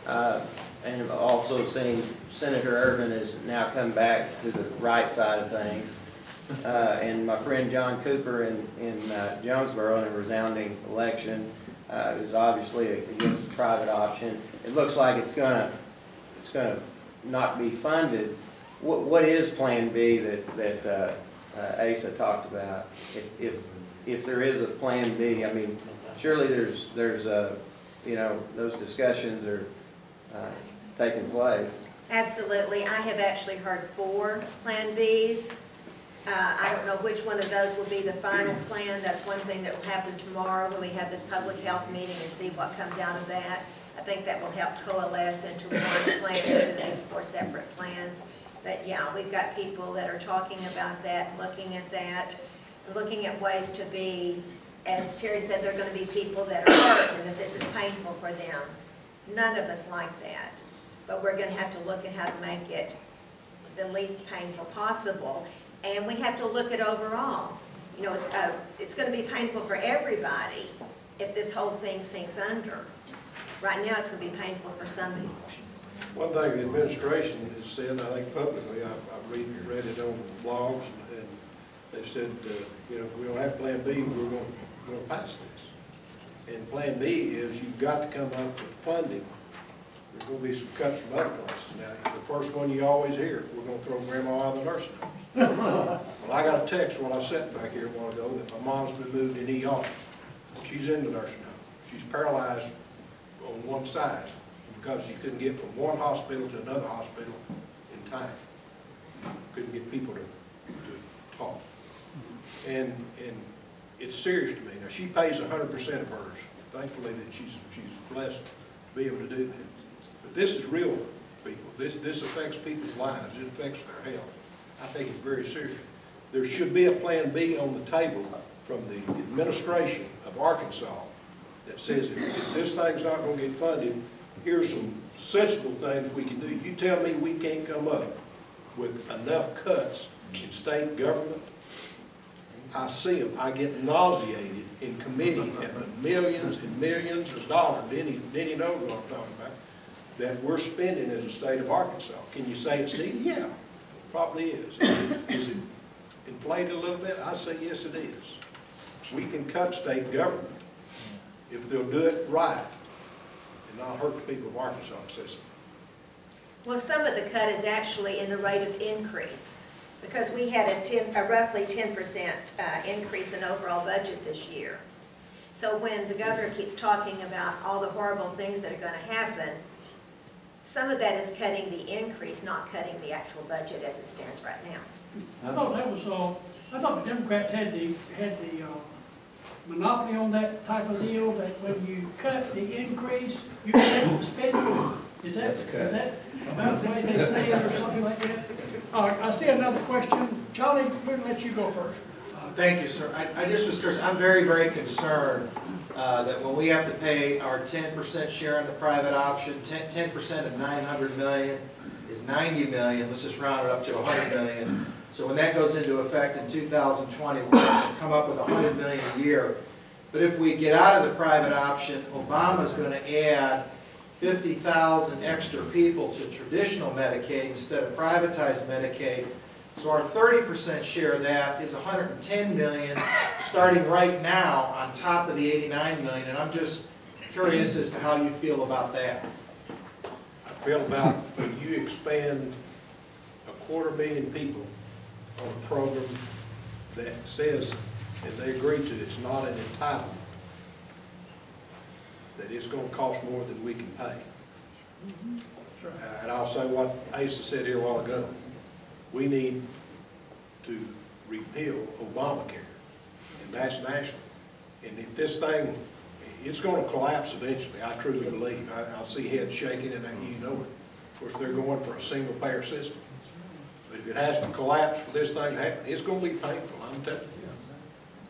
And I've also seen Senator Irvin has now come back to the right side of things. And my friend John Cooper in Jonesboro in a resounding election is obviously against the private option. It looks like it's gonna not be funded. What is Plan B that Asa talked about? If there is a Plan B, I mean, surely there's those discussions are taking place. Absolutely. I have actually heard 4 Plan Bs. I don't know which one of those will be the final plan. That's one thing that will happen tomorrow when we have this public health meeting and see what comes out of that. I think that will help coalesce into one plan instead of these 4 separate plans. But yeah, we've got people that are talking about that, looking at that, looking at ways to be, as Terry said, there are going to be people that are hurt and that this is painful for them. None of us like that. But we're going to have to look at how to make it the least painful possible. And we have to look at overall. It's going to be painful for everybody if this whole thing sinks under. Right now, it's going to be painful for some people. One thing the administration has said, I think publicly, I've read it on blogs, and they've said, we don't have Plan B, we're going to pass this. And Plan B is you've got to come up with funding. There's going to be some cuts from other places. Now, the first one you always hear, we're going to throw Grandma out of the nursing home. Well, I got a text while I was sitting back here a while ago that my mom's been moved in ER. She's in the nursing home. She's paralyzed on one side because she couldn't get from one hospital to another hospital in time. Couldn't get people to talk. And it's serious to me. Now, she pays 100% of hers. Thankfully that she's blessed to be able to do that. But this is real, people. This affects people's lives. It affects their health. I take it very seriously. There should be a Plan B on the table from the administration of Arkansas that says if this thing's not going to get funded, here's some sensible things we can do. You tell me we can't come up with enough cuts in state government. I see them. I get nauseated in committee at the millions and millions of dollars, Denny knows what I'm talking about, that we're spending as a state of Arkansas. Can you say it's needed? Yeah, probably is. Is it inflated a little bit? I say yes, it is. We can cut state government if they'll do it right and not hurt the people of Arkansas excessively. Well, some of the cut is actually in the rate of increase, because we had a roughly 10% increase in overall budget this year. So when the governor keeps talking about all the horrible things that are going to happen, some of that is cutting the increase, not cutting the actual budget as it stands right now. I thought that was I thought the Democrats had the monopoly on that type of deal, that when you cut the increase, you can make the spending. Is that about the way they say it or something like that? I see another question. Charlie, we'll let you go first. Thank you, sir. I just was curious, I'm very, very concerned that when we have to pay our 10% share in the private option, 10% of 900 million is 90 million, let's just round it up to 100 million. So when that goes into effect in 2020, we're going to come up with 100 million a year. But if we get out of the private option, Obama's going to add 50,000 extra people to traditional Medicaid instead of privatized Medicaid. So our 30% share of that is 110 million, starting right now on top of the 89 million. And I'm just curious as to how you feel about that. I feel about when you expand 250,000 people on a program that says, and they agree to, it's not an entitlement, that it's going to cost more than we can pay. And I'll say what Asa said here a while ago. We need to repeal Obamacare, and that's national. And if this thing, it's going to collapse eventually, I truly believe. I see heads shaking, and you know it. Of course, they're going for a single-payer system. But if it has to collapse for this thing to happen, it's going to be painful, I'm telling you.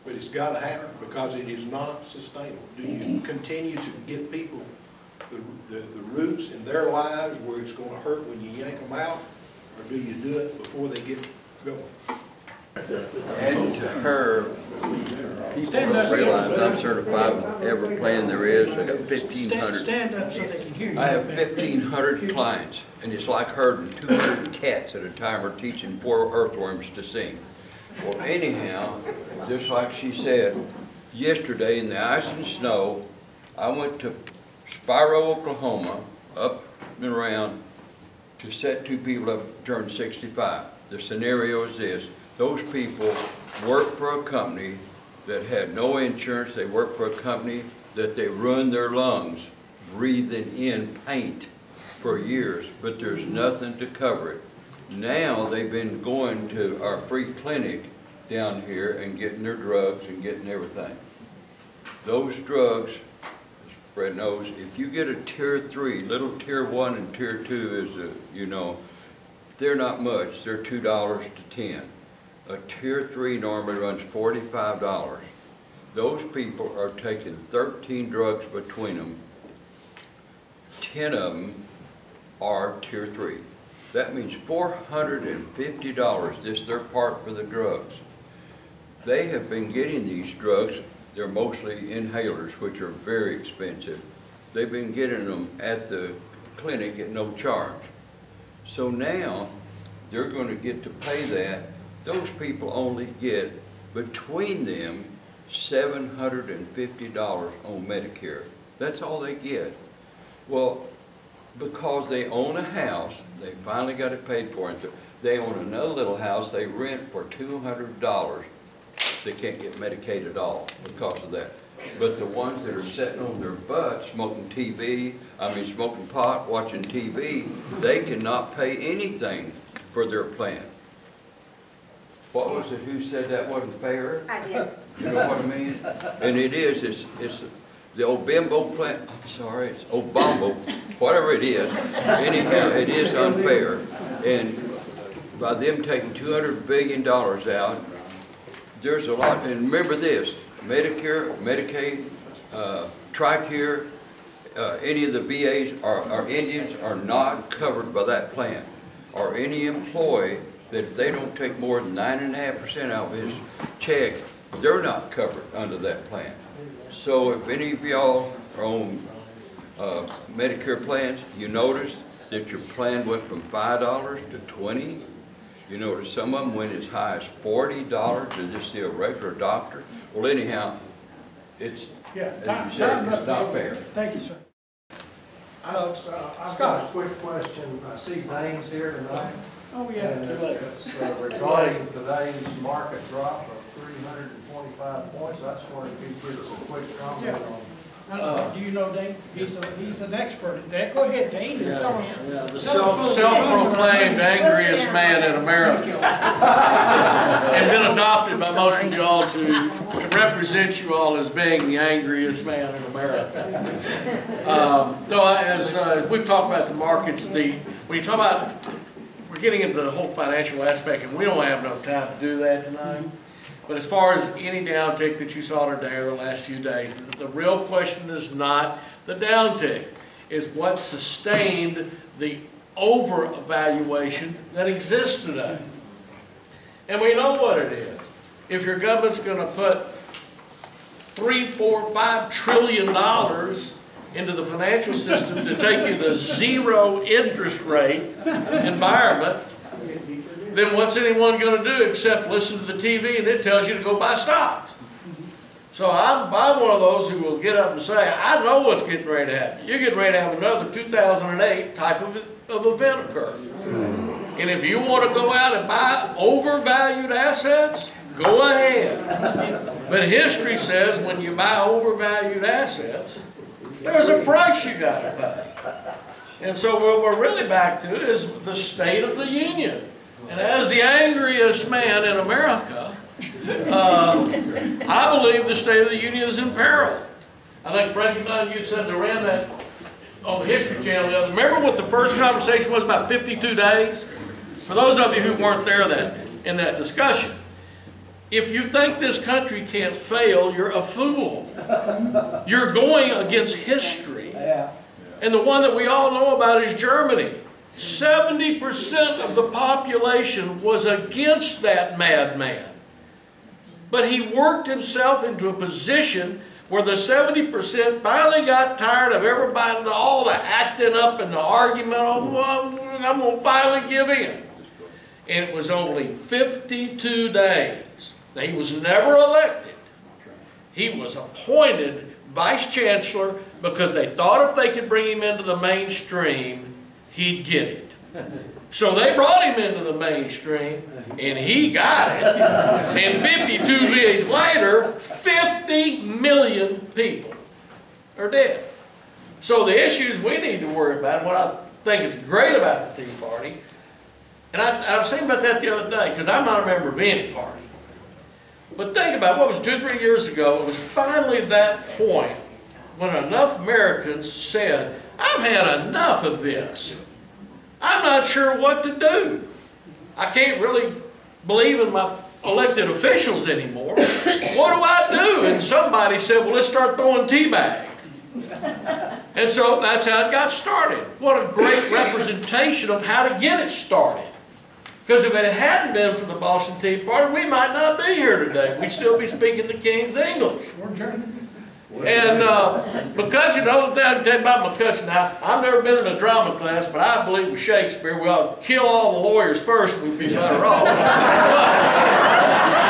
But it's got to happen because it is not sustainable. Do you continue to get people the roots in their lives where it's going to hurt when you yank them out, or do you do it before they get going? And to her, people don't realize I'm certified with every plan there is. I got 1,500. Stand up so they can hear you. I have 1,500 clients, and it's like herding 200 cats at a time or teaching 4 earthworms to sing. Well, anyhow, just like she said, yesterday in the ice and snow, I went to Spiro, Oklahoma, up and around to set 2 people up to turn 65. The scenario is this. Those people worked for a company that had no insurance. They worked for a company that they ruined their lungs breathing in paint for years, but there's nothing to cover it. Now they've been going to our free clinic down here and getting their drugs and getting everything. Those drugs, as Fred knows, if you get a tier 3, little tier 1 and tier 2 is, you know, they're not much. They're $2 to 10. A tier 3 normally runs $45. Those people are taking 13 drugs between them. 10 of them are tier 3. That means $450, just their part for the drugs. They have been getting these drugs, they're mostly inhalers, which are very expensive. They've been getting them at the clinic at no charge. So now, they're going to get to pay that. Those people only get, between them, $750 on Medicare. That's all they get. Well, because they own a house, they finally got it paid for, and they own another little house they rent for $200. They can't get Medicaid at all because of that. But the ones that are sitting on their butt, smoking pot, watching TV, they cannot pay anything for their plan. What was it, who said that wasn't fair? I did. You know what I mean? And it is, it's the old bimbo plan, I'm sorry, it's Obama, whatever it is. Anyhow, it is unfair. And by them taking $200 billion out, there's a lot, and remember this, Medicare, Medicaid, TRICARE, any of the VAs or Indians are not covered by that plan. Or any employee that if they don't take more than 9.5% out of his check, they're not covered under that plan. So if any of y'all are on Medicare plans, you notice that your plan went from $5 to $20. You notice some of them went as high as $40 to just see a regular doctor. Well, anyhow, it's, as you said, it's not fair. Thank you, sir. I've got a quick question. I see Dane's here tonight. Oh, yeah. And it's regarding today's market drop of 325 points. I just wondered if you could give us a quick comment on. Do you know Dane? He's an expert at that. Go ahead, Dane. The self-proclaimed angriest man in America. And been a doctor adopted by most of y'all to represent you all as being the angriest man in America. No, as we've talked about the markets, when you talk about, we're getting into the whole financial aspect, and we don't have enough time to do that tonight. But as far as any downtick that you saw today or the last few days, the real question is not the downtick, is what sustained the over-evaluation that exists today. And we know what it is. If your government's going to put $3, $4, $5 trillion into the financial system to take you to zero interest rate environment, then what's anyone going to do except listen to the TV and it tells you to go buy stocks? So I'm one of those who will get up and say, I know what's getting ready to happen. You're getting ready to have another 2008 type of event occur. And if you want to go out and buy overvalued assets, go ahead. But history says when you buy overvalued assets, there's a price you got to pay. And so what we're really back to is the State of the Union. And as the angriest man in America, I believe the State of the Union is in peril. I think Frankie Dunn, you said they ran that on the History Channel the other. Remember what the first conversation was about 52 days? For those of you who weren't there in that discussion, if you think this country can't fail, you're a fool. You're going against history. And the one that we all know about is Germany. 70% of the population was against that madman. But he worked himself into a position where the 70% finally got tired of everybody, all the acting up and the argument, oh, I'm going to finally give in. And it was only 52 days. Now, he was never elected. He was appointed vice chancellor because they thought if they could bring him into the mainstream, he'd get it. So they brought him into the mainstream, and he got it. And 52 days later, 50 million people are dead. So the issues we need to worry about, and what I think is great about the Tea Party, and I was thinking about that the other day, because I'm not a member of any party. But think about what was 2 or 3 years ago, it was finally that point when enough Americans said, I've had enough of this. I'm not sure what to do. I can't really believe in my elected officials anymore. What do I do? And somebody said, well, let's start throwing tea bags. And so that's how it got started. What a great representation of how to get it started. Because if it hadn't been for the Boston Tea Party, we might not be here today. We'd still be speaking the King's English. And McCutcheon, I can tell you about McCutcheon. Now, I've never been in a drama class, but I believe with Shakespeare, we ought to kill all the lawyers first, we'd be better off. But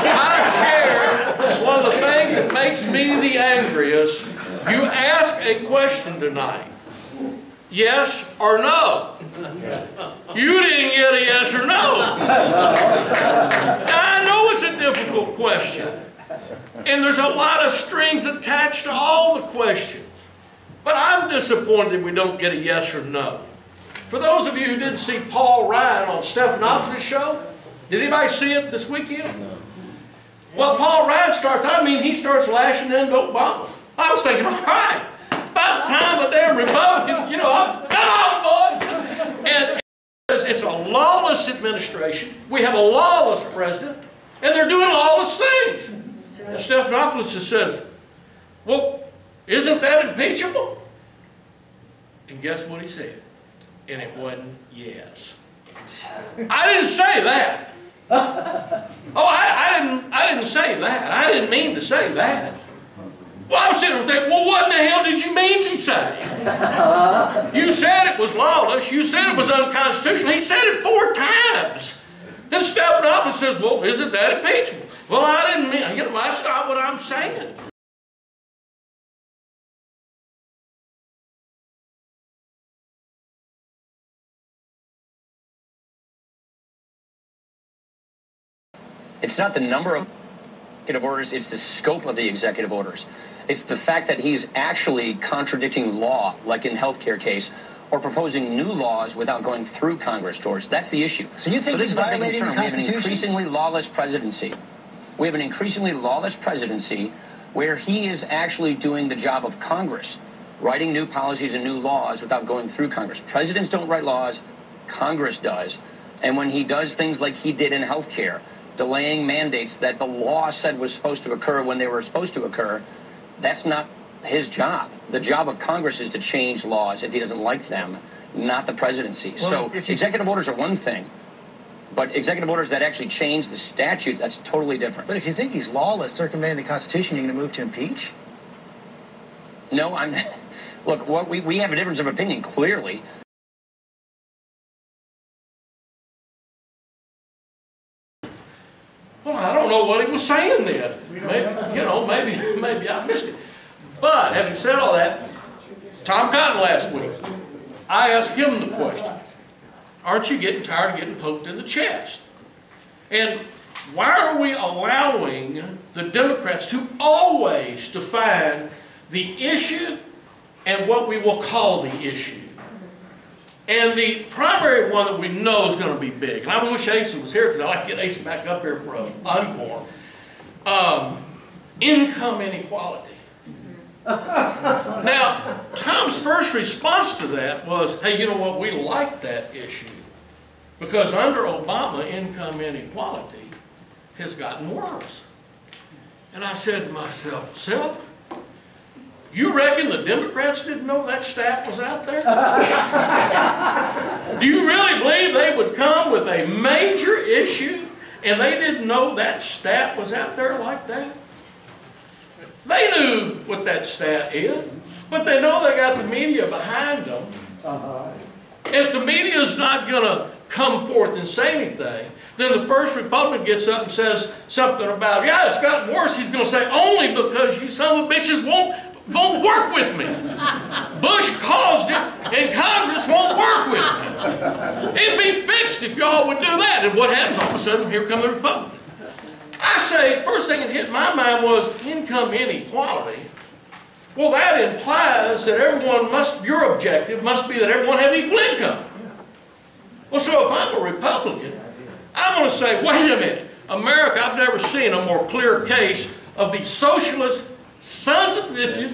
I share one of the things that makes me the angriest. You ask a question tonight, yes or no? You didn't get a yes or no. Now, I know it's a difficult question. And there's a lot of strings attached to all the questions. But I'm disappointed we don't get a yes or no. For those of you who didn't see Paul Ryan on Stephanopoulos' show, did anybody see it this weekend? No. Well, Paul Ryan he starts lashing into Obama. I was thinking, all right, about time a damn Republican, come on, boy. And it's a lawless administration. We have a lawless president, and they're doing lawless things. And Stephanopoulos says, well, isn't that impeachable? And guess what he said? And it wasn't yes. I didn't say that. Oh, I didn't say that. I didn't mean to say that. Well, I was sitting there thinking, well, what in the hell did you mean to say? You said it was lawless. You said it was unconstitutional. He said it 4 times. And Stephanopoulos says, well, isn't that impeachable? Well, I didn't mean, that's not what I'm saying. It's not the number of executive orders, it's the scope of the executive orders. It's the fact that he's actually contradicting law, like in the healthcare case, or proposing new laws without going through Congress, George. That's the issue. So you think he's violating the Constitution? We have an increasingly lawless presidency. We have an increasingly lawless presidency where he is actually doing the job of Congress, writing new policies and new laws without going through Congress. Presidents don't write laws, Congress does. And when he does things like he did in health care, delaying mandates that the law said was supposed to occur when they were supposed to occur, that's not his job. The job of Congress is to change laws if he doesn't like them, not the presidency. Well, so executive orders are one thing, but executive orders that actually change the statute, that's totally different. But if you think he's lawless, circumventing the Constitution, you're going to move to impeach? No, I'm... Look, what we have a difference of opinion, clearly. Well, I don't know what he was saying then. Maybe I missed it. But having said all that, Tom Cotton last week, I asked him the question, aren't you getting tired of getting poked in the chest? And why are we allowing the Democrats to always define the issue and what we will call the issue? And the primary one that we know is going to be big, and I wish Asa was here because I'd like to get Asa back up here for an encore. Income inequality. Now, Tom's first response to that was, hey, you know what, we like that issue. Because under Obama, income inequality has gotten worse. And I said to myself, Seth, you reckon the Democrats didn't know that stat was out there? Do you really believe they would come with a major issue and they didn't know that stat was out there like that? They knew what that stat is, but they know they got the media behind them. If the media is not going to come forth and say anything, then the first Republican gets up and says something about, yeah, it's gotten worse. He's going to say, only because you son of a bitches won't work with me. Bush caused it, and Congress won't work with me. It'd be fixed if y'all would do that. And what happens? All of a sudden, here come the Republicans. I say, first thing that hit my mind was income inequality. Well, that implies that your objective must be that everyone have equal income. Well, so if I'm a Republican, I'm going to say, wait a minute. America, I've never seen a more clear case of the socialist sons of bitches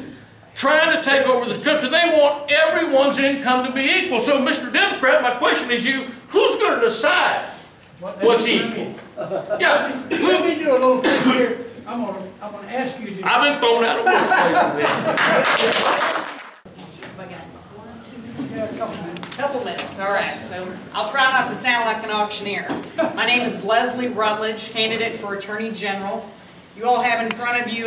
trying to take over this country. They want everyone's income to be equal. So, Mr. Democrat, my question is who's going to decide what's equal? Yeah. Let me do a little thing here. I'm going to ask you to... I've been thrown out of worse places. Couple minutes, all right. So I'll try not to sound like an auctioneer. My name is Leslie Rutledge, candidate for Attorney General. You all have in front of you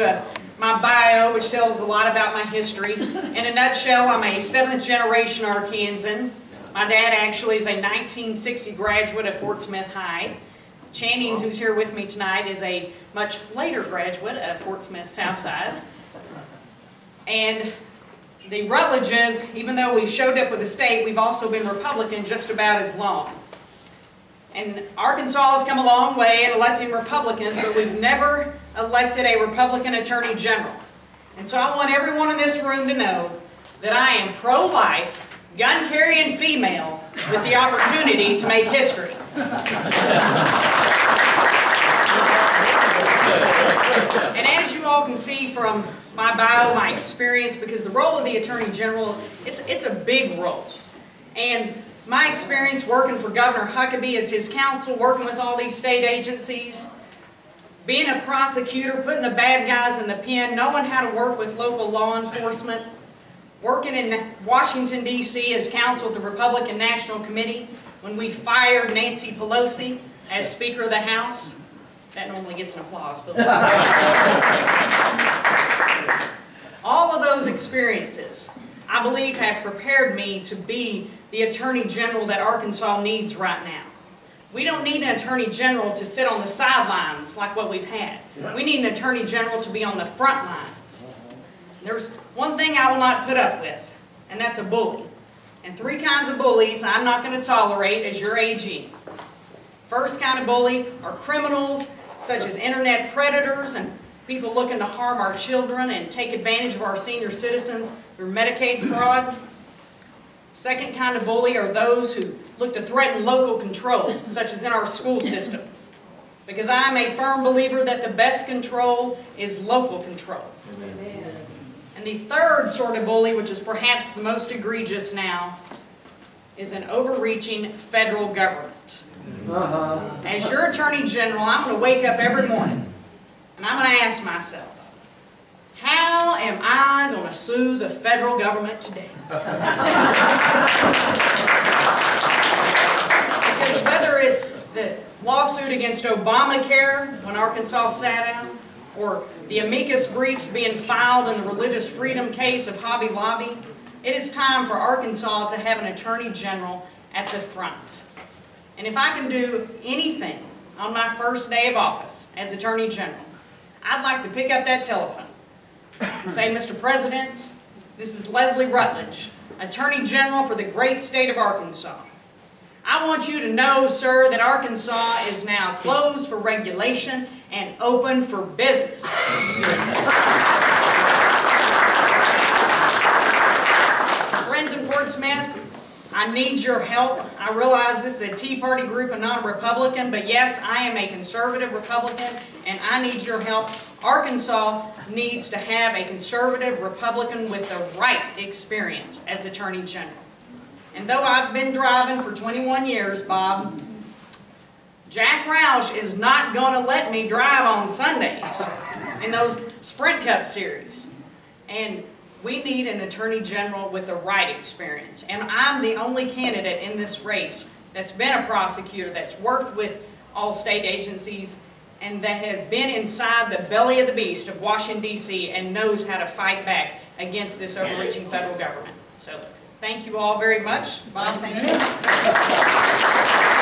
my bio, which tells a lot about my history. In a nutshell, I'm a 7th generation Arkansan. My dad actually is a 1960 graduate of Fort Smith High. Channing, who's here with me tonight, is a much later graduate of Fort Smith Southside. And the Rutledges, even though we showed up with the state, we've also been Republican just about as long. And Arkansas has come a long way in electing Republicans, but we've never elected a Republican Attorney General. And so I want everyone in this room to know that I am pro-life, gun-carrying female with the opportunity to make history. And as you all can see from my bio, my experience, because the role of the Attorney General, it's a big role. And my experience working for Governor Huckabee as his counsel, working with all these state agencies, being a prosecutor, putting the bad guys in the pen, knowing how to work with local law enforcement, working in Washington, D.C. as counsel at the Republican National Committee when we fired Nancy Pelosi as Speaker of the House. That normally gets an applause. All of those experiences, I believe, have prepared me to be the Attorney General that Arkansas needs right now. We don't need an Attorney General to sit on the sidelines like what we've had. We need an Attorney General to be on the front lines. There's one thing I will not put up with, and that's a bully. And 3 kinds of bullies I'm not going to tolerate as your AG. First kind of bully are criminals, such as internet predators and people looking to harm our children and take advantage of our senior citizens through Medicaid fraud. Second kind of bully are those who look to threaten local control, such as in our school systems. because I am a firm believer that the best control is local control. And the third sort of bully, which is perhaps the most egregious now, is an overreaching federal government. As your Attorney General, I'm going to wake up every morning and I'm going to ask myself, how am I going to sue the federal government today? Because whether it's the lawsuit against Obamacare when Arkansas sat out, or the amicus briefs being filed in the religious freedom case of Hobby Lobby, it is time for Arkansas to have an Attorney General at the front. And if I can do anything on my first day of office as Attorney General, I'd like to pick up that telephone and say, Mr. President, this is Leslie Rutledge, Attorney General for the great state of Arkansas. I want you to know, sir, that Arkansas is now closed for regulation and open for business. Friends in Fort Smith, I need your help. I realize this is a Tea Party group and not a Republican, but yes, I am a conservative Republican, and I need your help. Arkansas needs to have a conservative Republican with the right experience as Attorney General. And though I've been driving for 21 years, Bob, Jack Roush is not going to let me drive on Sundays in those Sprint Cup series. And we need an Attorney General with the right experience. And I'm the only candidate in this race that's been a prosecutor, that's worked with all state agencies, and that has been inside the belly of the beast of Washington, D.C. and knows how to fight back against this overreaching federal government. So thank you all very much. Bob, thank you.